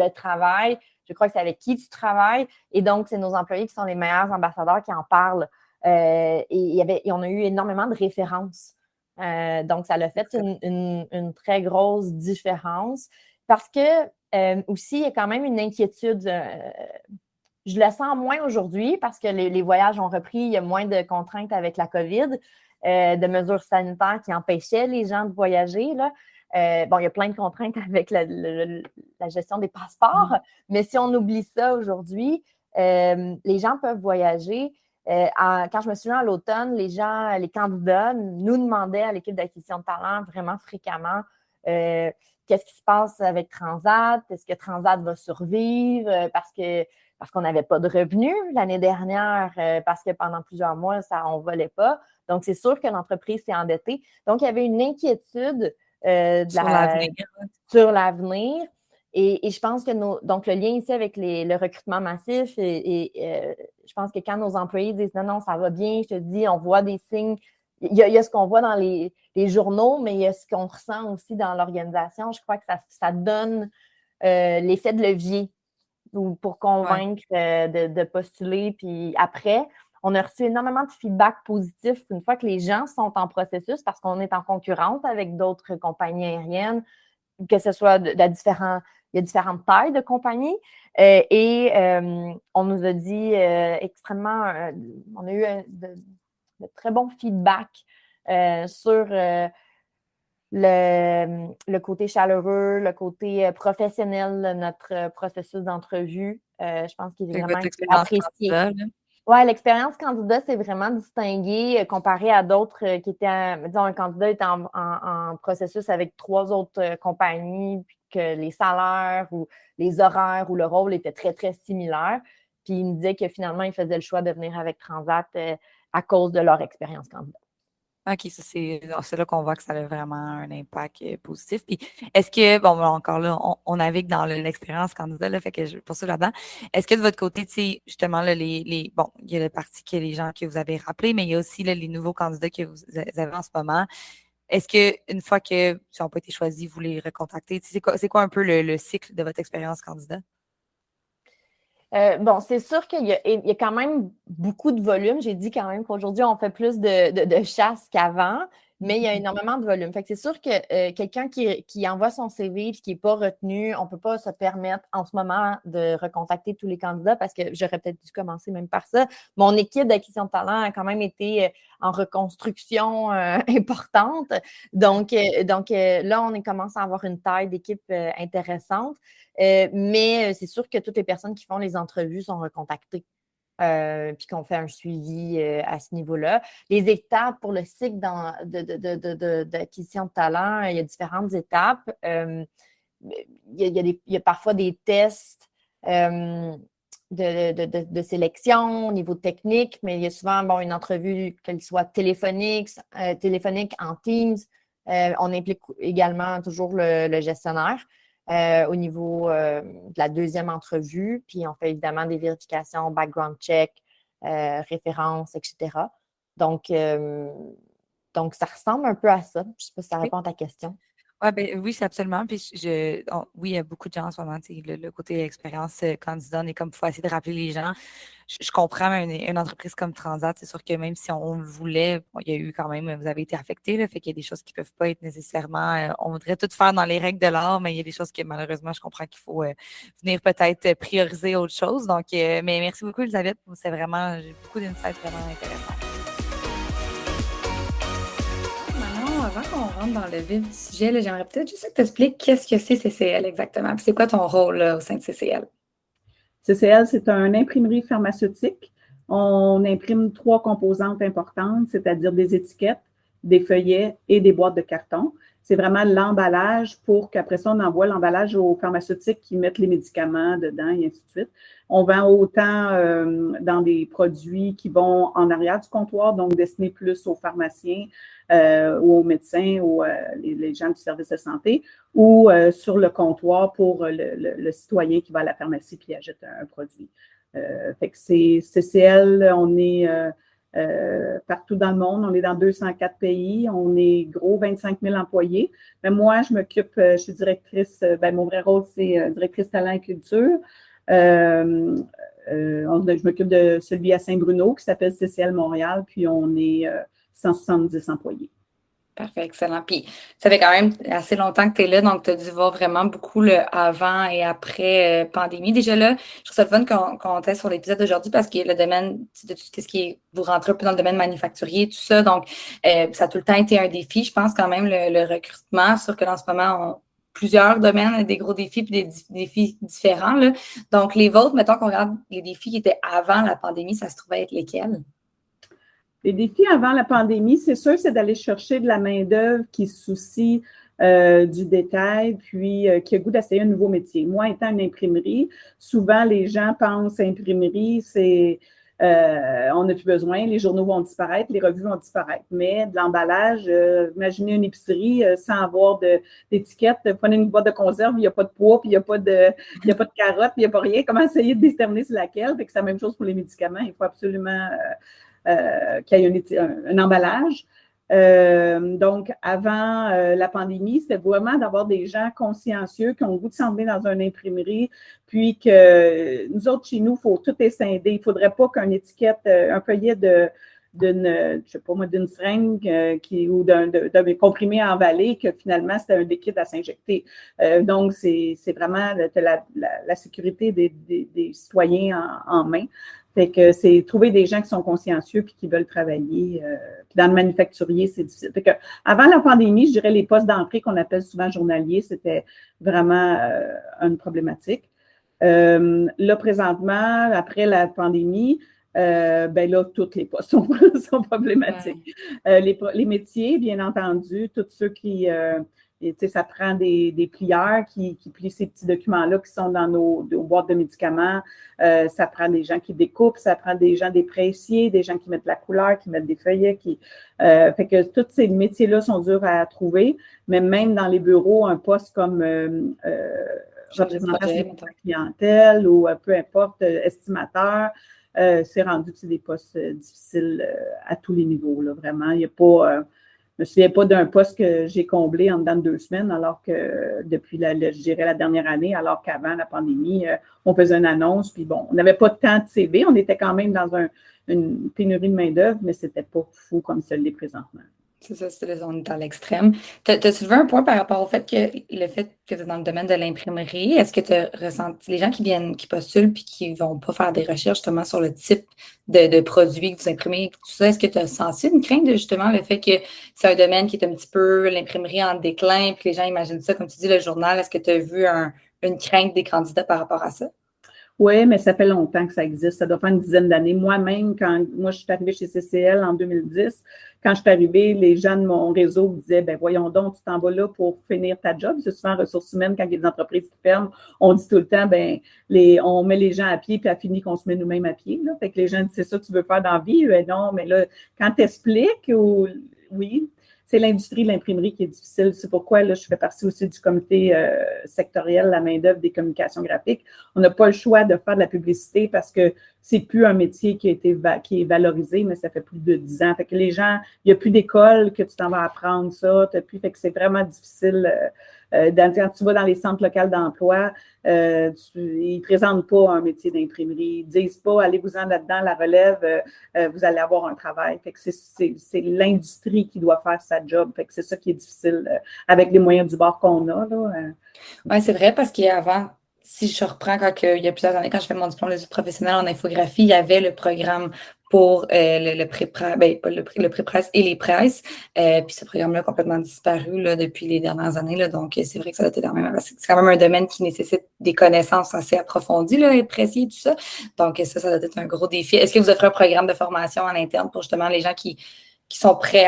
travail, je crois que c'est avec qui tu travailles. Et donc, c'est nos employés qui sont les meilleurs ambassadeurs qui en parlent. Et on a eu énormément de références. Donc, ça a fait une très grosse différence. Parce que aussi, il y a quand même une inquiétude. Je le sens moins aujourd'hui parce que les voyages ont repris, il y a moins de contraintes avec la COVID, de mesures sanitaires qui empêchaient les gens de voyager. Là. Il y a plein de contraintes avec la gestion des passeports, mais si on oublie ça aujourd'hui, les gens peuvent voyager. Quand je me souviens à l'automne, les candidats nous demandaient à l'équipe d'acquisition de talent vraiment fréquemment qu'est-ce qui se passe avec Transat? Est-ce que Transat va survivre? Parce qu'on n'avait pas de revenus l'année dernière, parce que pendant plusieurs mois, on ne volait pas. Donc, c'est sûr que l'entreprise s'est endettée. Donc, il y avait une inquiétude sur l'avenir. Et je pense que donc le lien ici avec le recrutement massif, et je pense que quand nos employés disent non, ça va bien, je te dis, on voit des signes. Il y a ce qu'on voit dans les journaux, mais il y a ce qu'on ressent aussi dans l'organisation. Je crois que ça donne l'effet de levier pour convaincre de postuler. Puis après, on a reçu énormément de feedback positif une fois que les gens sont en processus parce qu'on est en concurrence avec d'autres compagnies aériennes, que ce soit il y a différentes tailles de compagnies. On nous a dit on a eu de très bons feedback sur le côté chaleureux, le côté professionnel de notre processus d'entrevue. Je pense qu'il est vraiment apprécié. Oui, l'expérience candidat, c'est vraiment distingué comparé à d'autres qui étaient, disons, un candidat était en processus avec 3 autres compagnies, puis que les salaires ou les horaires ou le rôle étaient très, très similaires. Puis il me disait que finalement, il faisait le choix de venir avec Transat à cause de leur expérience candidat. OK, ça, c'est là qu'on voit que ça a vraiment un impact positif. Puis, est-ce que, bon, encore là, on navigue dans l'expérience candidat, là, fait que je poursuis là-dedans. Est-ce que de votre côté, tu sais, justement, là, bon, il y a le parti que les gens que vous avez rappelés, mais il y a aussi là, les nouveaux candidats que vous avez en ce moment. Est-ce qu'une fois qu'ils n'ont pas été choisis, vous les recontactez? C'est quoi un peu le cycle de votre expérience candidat? C'est sûr qu'il y a quand même beaucoup de volume. J'ai dit quand même qu'aujourd'hui, on fait plus de chasse qu'avant, mais il y a énormément de volume. Fait que c'est sûr que quelqu'un qui envoie son CV et qui n'est pas retenu, on ne peut pas se permettre en ce moment de recontacter tous les candidats parce que j'aurais peut-être dû commencer même par ça. Mon équipe d'acquisition de talent a quand même été en reconstruction importante. Donc là, on commence à avoir une taille d'équipe intéressante. Mais c'est sûr que toutes les personnes qui font les entrevues sont recontactées. Puis qu'on fait un suivi à ce niveau-là. Les étapes pour le cycle d'acquisition de talent, il y a différentes étapes. Il y a parfois des tests de sélection au niveau technique, mais il y a souvent une entrevue, qu'elle soit téléphonique en Teams. On implique également toujours le gestionnaire. Au niveau de la deuxième entrevue. Puis, on fait évidemment des vérifications, background check, références, etc. Donc, ça ressemble un peu à ça. Je ne sais pas si ça répond à ta question. Oui, c'est absolument. Puis oui, il y a beaucoup de gens en ce moment, le côté expérience candidat, on est comme, il faut essayer de rappeler les gens. Je comprends une entreprise comme Transat, c'est sûr que même si on le voulait, il y a eu quand même, vous avez été affecté, là, fait qu'il y a des choses qui ne peuvent pas être nécessairement, on voudrait tout faire dans les règles de l'art, mais il y a des choses que malheureusement, je comprends qu'il faut venir peut-être prioriser autre chose. Donc, mais merci beaucoup, Elisabeth. C'est vraiment, j'ai beaucoup d'insights vraiment intéressants. Avant qu'on rentre dans le vif du sujet, là, j'aimerais peut-être juste que tu expliques qu'est-ce que c'est CCL exactement. Puis c'est quoi ton rôle là, au sein de CCL? CCL, c'est une imprimerie pharmaceutique. On imprime 3 composantes importantes, c'est-à-dire des étiquettes, des feuillets et des boîtes de carton. C'est vraiment l'emballage pour qu'après ça, on envoie l'emballage aux pharmaceutiques qui mettent les médicaments dedans et ainsi de suite. On vend autant dans des produits qui vont en arrière du comptoir, donc destinés plus aux pharmaciens ou aux médecins ou les gens du service de santé, ou sur le comptoir pour le citoyen qui va à la pharmacie et achète un produit. Fait que c'est CCL, on est partout dans le monde, on est dans 204 pays, on est gros, 25 000 employés. Mais moi, je m'occupe, je suis directrice, mon vrai rôle, c'est directrice talent et culture. Je m'occupe de celui à Saint-Bruno qui s'appelle CCL Montréal, puis on est 170 employés. Parfait, excellent. Puis, ça fait quand même assez longtemps que tu es là, donc tu as dû voir vraiment beaucoup le avant et après pandémie. Déjà là, je trouve ça fun qu'on teste sur l'épisode d'aujourd'hui parce que le domaine de tout ce qui est, vous rentrez un peu dans le domaine manufacturier, tout ça. Donc, ça a tout le temps été un défi. Je pense quand même le recrutement, sûr que dans ce moment, plusieurs domaines, des gros défis puis des défis différents, là. Donc, les vôtres, mettons qu'on regarde les défis qui étaient avant la pandémie, ça se trouvait être lesquels? Les défis avant la pandémie, c'est sûr, c'est d'aller chercher de la main-d'œuvre qui se soucie du détail, puis qui a le goût d'essayer un nouveau métier. Moi, étant une imprimerie, souvent les gens pensent imprimerie, c'est on n'a plus besoin, les journaux vont disparaître, les revues vont disparaître. Mais de l'emballage, imaginez une épicerie sans avoir d'étiquette, prenez une boîte de conserve, il n'y a pas de pois, puis il n'y a pas de carottes, puis il n'y a pas rien. Comment essayer de déterminer c'est laquelle? Fait que c'est la même chose pour les médicaments. Il faut absolument qu'il y ait un emballage. Donc, avant la pandémie, c'était vraiment d'avoir des gens consciencieux qui ont le goût de s'emmener dans une imprimerie, puis que nous autres, chez nous, il faut tout est scindé. Il ne faudrait pas qu'une étiquette, un feuillet d'une seringue ou d'un comprimé envalé, que finalement, c'était un liquide à s'injecter. Donc, c'est vraiment la sécurité des citoyens en main. Fait que c'est trouver des gens qui sont consciencieux puis qui veulent travailler. Puis dans le manufacturier, c'est difficile. Fait que avant la pandémie, je dirais les postes d'entrée qu'on appelle souvent journaliers, c'était vraiment une problématique. Là, présentement, après la pandémie, là, tous les postes sont problématiques. Ouais. Les métiers, bien entendu, tous ceux qui... ça prend des plieurs qui plient ces petits documents-là qui sont dans nos boîtes de médicaments. Ça prend des gens qui découpent, ça prend des pressiers, des gens qui mettent la couleur, qui mettent des feuillets. Fait que tous ces métiers-là sont durs à trouver, mais même dans les bureaux, un poste comme représentant de la clientèle ou peu importe, estimateur, c'est rendu que c'est des postes difficiles à tous les niveaux. Là, vraiment, il n'y a pas... je ne me souviens pas d'un poste que j'ai comblé en dedans de 2 semaines, alors que depuis, je dirais, la dernière année, alors qu'avant la pandémie, on faisait une annonce, puis bon, on n'avait pas tant de CV, on était quand même dans une pénurie de main-d'œuvre, mais ce n'était pas fou comme ça l'est présentement. C'est ça, on est à l'extrême. Tu as soulevé un point par rapport au fait que tu es dans le domaine de l'imprimerie. Est-ce que tu as ressenti les gens qui postulent puis qui ne vont pas faire des recherches justement sur le type de produits que vous imprimez, tout ça, est-ce que tu as senti une crainte de justement le fait que c'est un domaine qui est un petit peu l'imprimerie en déclin puis que les gens imaginent ça, comme tu dis, le journal, est-ce que tu as vu une crainte des candidats par rapport à ça? Oui, mais ça fait longtemps que ça existe. Ça doit faire une dizaine d'années. Moi-même, quand je suis arrivée chez CCL en 2010, quand je suis arrivée, les gens de mon réseau me disaient, voyons donc, tu t'en vas là pour finir ta job. C'est souvent en ressources humaines, quand il y a des entreprises qui ferment, on dit tout le temps, on met les gens à pied, puis à fini qu'on se met nous-mêmes à pied. Là. Fait que les gens disent, c'est ça que tu veux faire dans la vie? Non, mais là, quand tu expliques, oui, c'est l'industrie de l'imprimerie qui est difficile. C'est pourquoi là, je fais partie aussi du comité sectoriel, la main-d'œuvre des communications graphiques. On n'a pas le choix de faire de la publicité parce que c'est plus un métier qui est valorisé, mais ça fait plus de 10 ans. Fait que les gens, il n'y a plus d'école que tu t'en vas apprendre ça. Fait que c'est vraiment difficile. Quand tu vas dans les centres locaux d'emploi, ils ne présentent pas un métier d'imprimerie. Ils ne disent pas, allez-vous-en là-dedans, la relève, vous allez avoir un travail. Fait que c'est l'industrie qui doit faire sa job. Fait que c'est ça qui est difficile avec les moyens du bord qu'on a. Oui, c'est vrai parce qu'avant, si je reprends il y a plusieurs années, quand je fais mon diplôme d'études professionnelles en infographie, il y avait le programme pour le pré-presse, le pré-presse et les presses. Puis ce programme-là a complètement disparu là, depuis les dernières années. Là, donc, c'est vrai que ça doit être c'est quand même un domaine qui nécessite des connaissances assez approfondies, là, être pressier et tout ça. Donc, ça doit être un gros défi. Est-ce que vous offrez un programme de formation en interne pour justement les gens qui sont prêts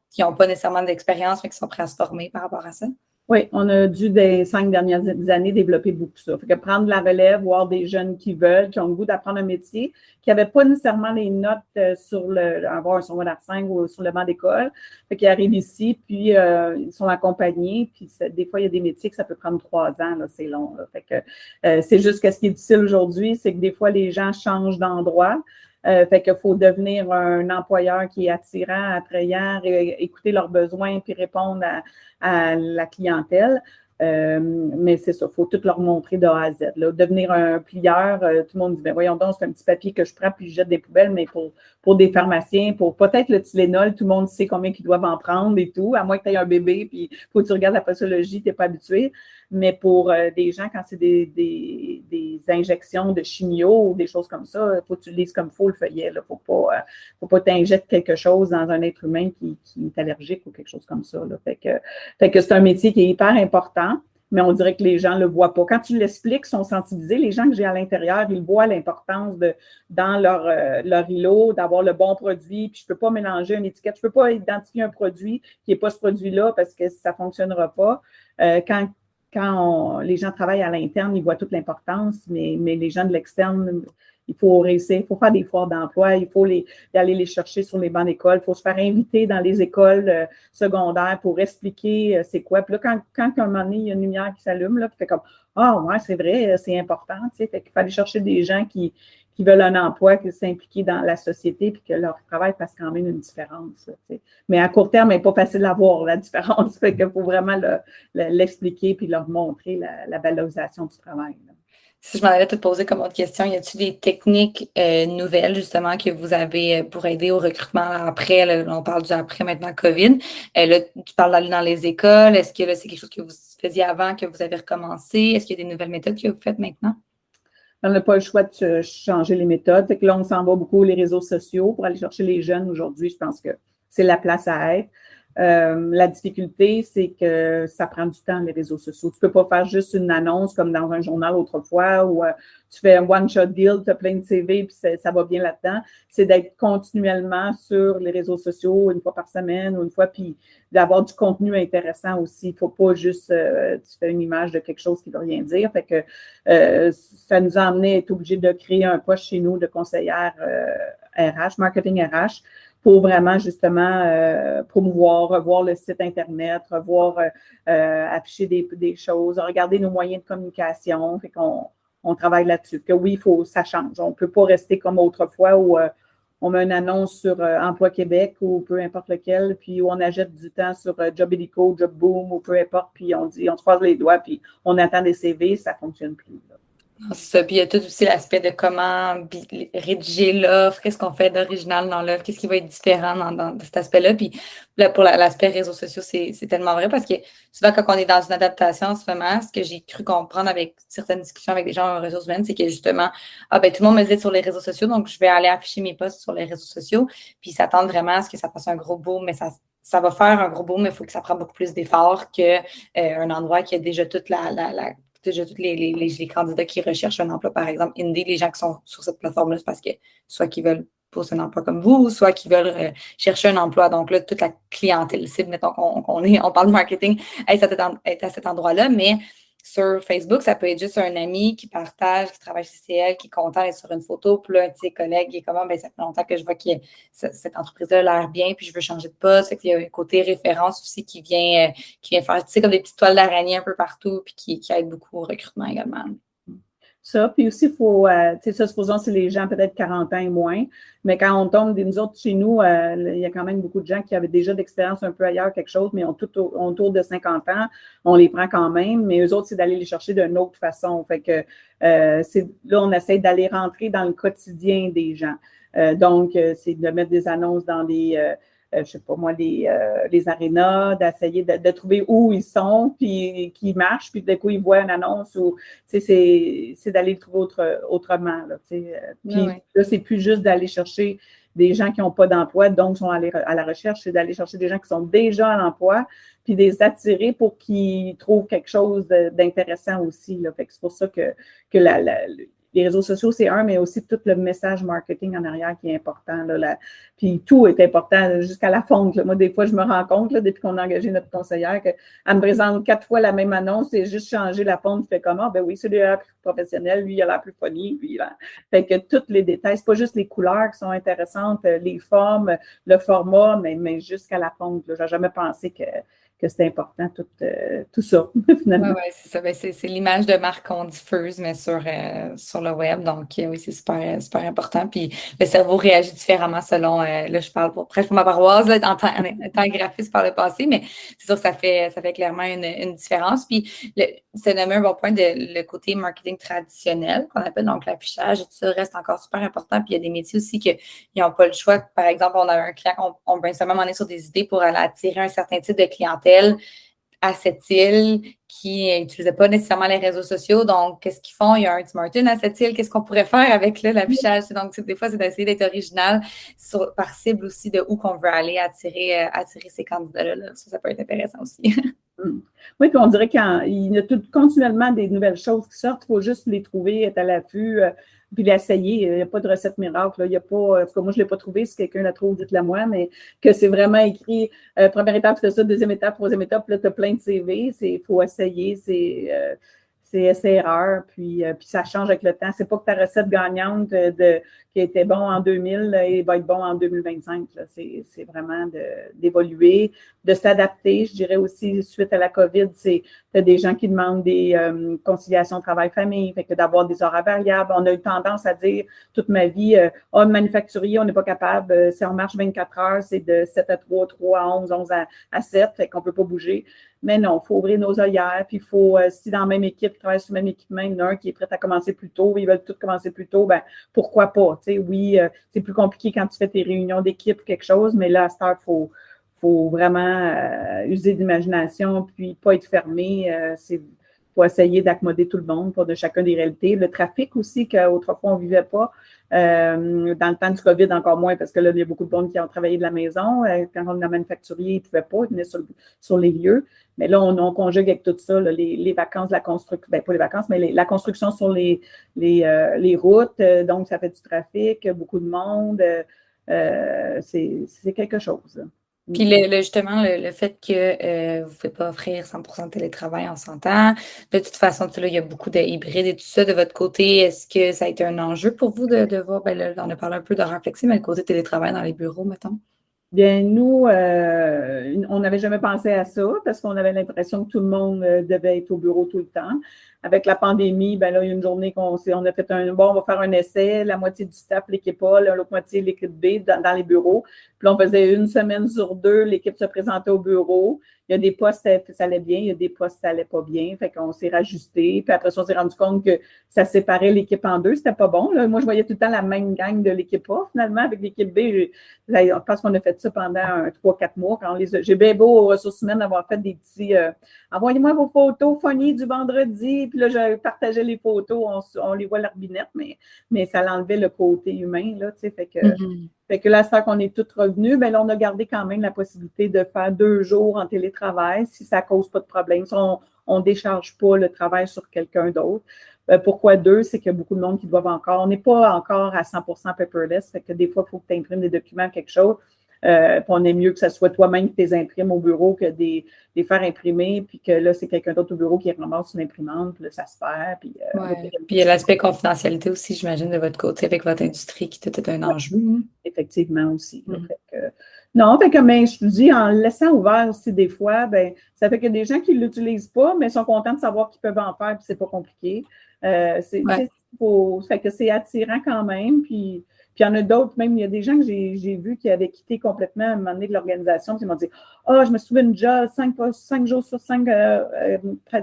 qui n'ont pas nécessairement d'expérience, mais qui sont prêts à se former par rapport à ça? Oui, on a dû, des 5 dernières années, développer beaucoup ça. Fait que prendre la relève, voir des jeunes qui ont le goût d'apprendre un métier, qui n'avaient pas nécessairement les notes avoir un secondaire 5 ou sur le banc d'école. Fait qu'ils arrivent ici, puis ils sont accompagnés, puis des fois, il y a des métiers que ça peut prendre 3 ans, là, c'est long. Là. Fait que c'est juste que ce qui est difficile aujourd'hui, c'est que des fois, les gens changent d'endroit. Fait qu'il faut devenir un employeur qui est attirant, attrayant, écouter leurs besoins puis répondre à la clientèle. Mais c'est ça, il faut tout leur montrer de A à Z. Là. Devenir un plieur, tout le monde dit, ben voyons donc, c'est un petit papier que je prends puis je jette des poubelles, mais pour des pharmaciens, pour peut-être le Tylenol, tout le monde sait combien ils doivent en prendre et tout, à moins que tu aies un bébé puis il faut que tu regardes la posologie, tu n'es pas habitué. Mais pour des gens, quand c'est des injections de chimio ou des choses comme ça, il faut que tu le lises comme il faut le feuillet. Il ne faut pas t'injecter quelque chose dans un être humain qui est allergique ou quelque chose comme ça. Là. Fait que c'est un métier qui est hyper important, mais on dirait que les gens ne le voient pas. Quand tu l'expliques, ils sont sensibilisés. Les gens que j'ai à l'intérieur, ils voient l'importance dans leur îlot, d'avoir le bon produit. Puis je ne peux pas mélanger une étiquette. Je ne peux pas identifier un produit qui n'est pas ce produit-là parce que ça ne fonctionnera pas. Quand les gens travaillent à l'interne, ils voient toute l'importance, mais les gens de l'externe, il faut réussir, il faut faire des foires d'emploi, il faut aller les chercher sur les bancs d'école, il faut se faire inviter dans les écoles secondaires pour expliquer c'est quoi. Puis là, quand à un moment donné, il y a une lumière qui s'allume, là, puis fait comme « Ah, ouais, c'est vrai, c'est important. » Fait qu'il faut aller chercher des gens qui veulent un emploi, qui s'impliquent dans la société, puis que leur travail fasse quand même une différence. Là, mais à court terme, il n'est pas facile à voir la différence. Fait qu'il faut vraiment l'expliquer puis leur montrer la valorisation du travail. Là. Si je m'en allais te poser comme autre question, y a-t-il des techniques nouvelles, justement, que vous avez pour aider au recrutement après? Là, on parle du après maintenant COVID. Là, tu parles d'aller dans les écoles. Est-ce que là, c'est quelque chose que vous faisiez avant, que vous avez recommencé? Est-ce qu'il y a des nouvelles méthodes que vous faites maintenant? On n'a pas le choix de changer les méthodes. Fait que là, on s'en va beaucoup les réseaux sociaux pour aller chercher les jeunes. Aujourd'hui, je pense que c'est la place à être. La difficulté, c'est que ça prend du temps, les réseaux sociaux. Tu ne peux pas faire juste une annonce comme dans un journal autrefois où tu fais un one-shot deal, tu as plein de CV puis ça va bien là-dedans. C'est d'être continuellement sur les réseaux sociaux une fois par semaine ou une fois, puis d'avoir du contenu intéressant aussi. Il ne faut pas juste tu fais une image de quelque chose qui ne veut rien dire. Fait que ça nous a amené à être obligé de créer un poste chez nous de conseillère RH, marketing RH, pour vraiment, justement, promouvoir, revoir le site Internet, afficher des choses, regarder nos moyens de communication. Fait qu'on travaille là-dessus. Que oui, ça change. On ne peut pas rester comme autrefois où on met une annonce sur Emploi Québec ou peu importe lequel, puis où on achète du temps sur Job Illico, Job Boom ou peu importe, puis on se croise les doigts, puis on attend des CV, ça ne fonctionne plus. Là. C'est ça. Puis il y a tout aussi l'aspect de comment rédiger l'offre, qu'est-ce qu'on fait d'original dans l'offre, qu'est-ce qui va être différent dans cet aspect-là. Puis là, pour l'aspect réseaux sociaux, c'est tellement vrai parce que souvent, quand on est dans une adaptation en ce moment, ce que j'ai cru comprendre avec certaines discussions avec des gens en ressources humaines, c'est que justement, tout le monde me dit sur les réseaux sociaux, donc je vais aller afficher mes posts sur les réseaux sociaux, puis ils s'attendent vraiment à ce que ça fasse un gros boom, mais ça va faire un gros boom, mais il faut que ça prenne beaucoup plus d'efforts qu'un endroit qui a déjà toute déjà tous les candidats qui recherchent un emploi, par exemple, Indeed, les gens qui sont sur cette plateforme-là, c'est parce que soit qu'ils veulent poser un emploi comme vous, soit qu'ils veulent chercher un emploi. Donc là, toute la clientèle cible, mettons qu'on parle de marketing, est à cet endroit-là, mais sur Facebook, ça peut être juste un ami qui partage, qui travaille chez CL, qui est content d'être sur une photo, puis là, un de ses collègues est comme, ben, ça fait longtemps que je vois que cette entreprise-là a l'air bien, puis je veux changer de poste. Fait qu'il y a un côté référence aussi qui vient faire, tu sais, comme des petites toiles d'araignée un peu partout, puis qui aide beaucoup au recrutement également. Ça, puis aussi, il faut, tu sais, ça, supposons c'est les gens peut-être 40 ans et moins, mais quand on tombe, nous autres, chez nous, il y a quand même beaucoup de gens qui avaient déjà d'expérience un peu ailleurs, quelque chose, mais ont autour de 50 ans, on les prend quand même, mais eux autres, c'est d'aller les chercher d'une autre façon. Fait que là, on essaie d'aller rentrer dans le quotidien des gens. Donc, c'est de mettre des annonces dans des je sais pas moi, les arénas, d'essayer de trouver où ils sont, puis qui marchent, puis d'un coup, ils voient une annonce ou, tu sais, c'est d'aller le trouver autrement, là, tu sais. Puis là, c'est plus juste d'aller chercher des gens qui n'ont pas d'emploi, donc sont à la recherche, c'est d'aller chercher des gens qui sont déjà à l'emploi, puis de les attirer pour qu'ils trouvent quelque chose d'intéressant aussi, là. Fait que c'est pour ça que les réseaux sociaux, c'est un, mais aussi tout le message marketing en arrière qui est important. Là, puis tout est important jusqu'à la fonte. Là. Moi, des fois, je me rends compte, là, depuis qu'on a engagé notre conseillère, qu'elle me présente 4 fois la même annonce et juste changer la fonte. Je fais comment? Ben oui, celui-là plus professionnel, lui, il a l'air plus funny. Lui, là. Fait que tous les détails, c'est pas juste les couleurs qui sont intéressantes, les formes, le format, mais jusqu'à la fonte. Je n'ai jamais pensé que c'est important, tout ça, finalement. Oui, c'est ça. Ben, c'est l'image de marque qu'on diffuse, mais sur le web. Donc, oui, c'est super, super important. Puis, le cerveau réagit différemment selon, là, je parle presque pour ma paroisse, là, en étant graphiste par le passé, mais c'est sûr que ça fait clairement une différence. Puis, c'est nommé un bon point le côté marketing traditionnel qu'on appelle, donc l'affichage et tout ça reste encore super important. Puis, il y a des métiers aussi qui n'ont pas le choix. Par exemple, on a un client, on brainstorm on est sur des idées pour aller attirer un certain type de clientèle à cette île qui n'utilisait pas nécessairement les réseaux sociaux. Donc, qu'est-ce qu'ils font? Il y a un Tim Hortons à cette île. Qu'est-ce qu'on pourrait faire avec l'affichage? Donc, des fois, c'est d'essayer d'être original par cible aussi de où qu'on veut aller attirer ces candidats-là. Là. Ça peut être intéressant aussi. Oui, puis on dirait qu'il y a continuellement des nouvelles choses qui sortent. Il faut juste les trouver, être à l'affût, puis l'essayer. Il n'y a pas de recette miracle. Là. Il y a pas, en tout cas, moi, je ne l'ai pas trouvé. Si quelqu'un la trouve, dites-le moi, mais que c'est vraiment écrit première étape, tu fais ça, deuxième étape, troisième étape, puis là, tu as plein de CV. Il faut essayer. C'est essai-erreur, puis ça change avec le temps. C'est pas que ta recette gagnante qui était bon en 2000 et va être bon en 2025. Là. C'est vraiment d'évoluer, de s'adapter. Je dirais aussi, suite à la COVID, tu as des gens qui demandent des conciliations travail-famille, fait que d'avoir des horaires variables. On a eu tendance à dire toute ma vie, manufacturier, on n'est pas capable. Si on marche 24 heures, c'est de 7 à 3, 3 à 11, 11 à 7, fait qu'on ne peut pas bouger. Mais non, il faut ouvrir nos œillères, puis il faut, si dans la même équipe, ils travaillent sur le même équipement, il y en a un qui est prêt à commencer plus tôt, ils veulent tous commencer plus tôt, ben pourquoi pas? Tu sais, oui, c'est plus compliqué quand tu fais tes réunions d'équipe, quelque chose, mais là, à cette heure, il faut vraiment user d'imagination, puis pas être fermé. Faut essayer d'accommoder tout le monde pour de chacun des réalités. Le trafic aussi, qu'autrefois, on ne vivait pas. Dans le temps du COVID, encore moins, parce que là, il y a beaucoup de monde qui ont travaillé de la maison. Quand on est manufacturier, ils ne pouvaient pas, ils venaient sur les lieux. Mais là, on conjugue avec tout ça, là, les vacances, la construction, ben pas les vacances, mais la construction sur les routes. Donc, ça fait du trafic, beaucoup de monde. C'est quelque chose. Puis justement, le fait que vous ne pouvez pas offrir 100% de télétravail, on s'entend. De toute façon, il y a beaucoup de hybrides et tout ça. De votre côté, est-ce que ça a été un enjeu pour vous de voir, ben là, on a parlé un peu d'horaire flexible, mais le côté télétravail dans les bureaux, mettons? Bien, nous, on n'avait jamais pensé à ça parce qu'on avait l'impression que tout le monde devait être au bureau tout le temps. Avec la pandémie, ben là, il y a une journée on a fait on va faire un essai, la moitié du staff, l'équipe A, l'autre moitié, l'équipe B dans les bureaux. Puis là, on faisait 1 semaine sur 2, l'équipe se présentait au bureau. Il y a des postes, ça allait bien, il y a des postes, ça allait pas bien. Fait qu'on s'est rajusté. Puis après ça, on s'est rendu compte que ça séparait l'équipe en deux. C'était pas bon. Là. Moi, je voyais tout le temps la même gang de l'équipe A, finalement. Avec l'équipe B, je pense qu'on a fait ça pendant 3-4 mois. J'ai bien beau aux ressources humaines d'avoir fait des petits envoyez-moi vos photos funny du vendredi. Puis là, je partageais les photos. On les voit l'arbinette, mais ça l'enlevait le côté humain, là, tu sais. Fait que là, c'est qu'on est tous revenus, bien là, on a gardé quand même la possibilité de faire 2 jours en télétravail si ça ne cause pas de problème. Si on ne décharge pas le travail sur quelqu'un d'autre. Pourquoi 2? C'est qu'il y a beaucoup de monde qui doivent encore. On n'est pas encore à 100% paperless. Fait que des fois, il faut que tu imprimes des documents, quelque chose. Puis on est mieux que ce soit toi-même qui les imprimes au bureau que des faire imprimer, puis que là, c'est quelqu'un d'autre au bureau qui ramasse une imprimante, puis là, ça se perd. Puis, Ouais. Puis il y a l'aspect confidentialité aussi, j'imagine, de votre côté avec votre industrie qui était un enjeu. Effectivement aussi. Non, mais je te dis, en le laissant ouvert aussi des fois, ben, ça fait que des gens qui ne l'utilisent pas, mais sont contents de savoir qu'ils peuvent en faire, puis c'est pas compliqué. Fait que c'est attirant quand même. Puis il y en a d'autres, même il y a des gens que j'ai vus qui avaient quitté complètement à un moment donné de l'organisation, puis ils m'ont dit je me suis trouvé une job 5 jours sur 5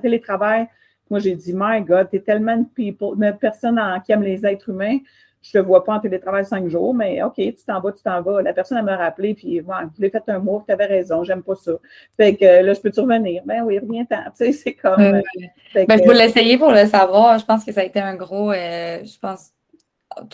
télétravail. Moi, j'ai dit, my God, t'es tellement une personne qui aime les êtres humains. Je ne te vois pas en télétravail 5 jours, mais OK, tu t'en vas. La personne, elle m'a rappelé, puis je l'ai fait un mois, tu avais raison, j'aime pas ça. Fait que là, je peux-tu revenir? Ben oui, reviens-t'en. Tu sais, c'est comme. Je vais l'essayer pour le savoir. Je pense que ça a été un gros. Il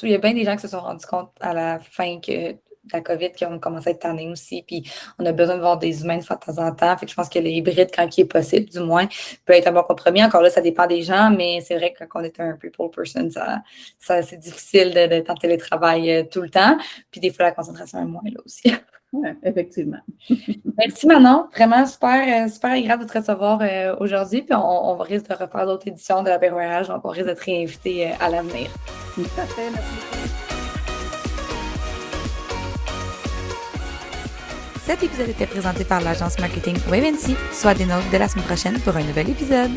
y a bien des gens qui se sont rendus compte à la fin que la COVID qui ont commencé à être tannés aussi. Puis on a besoin de voir des humains de fois de temps en temps. Fait que je pense que le hybride, quand il est possible, du moins, peut être un bon compromis. Encore là, ça dépend des gens, mais c'est vrai que quand on est un people person, c'est difficile d'être en télétravail tout le temps. Puis des fois, la concentration est moins là aussi. Oui, effectivement. Merci Manon. Vraiment super agréable de te recevoir aujourd'hui. Puis on risque de refaire d'autres éditions de l'Apéro RH. Donc, on risque de te réinviter à l'avenir. Tout à fait. Merci beaucoup. Cet épisode était présenté par l'agence marketing Wave & See. Sois des nôtres dès la semaine prochaine pour un nouvel épisode.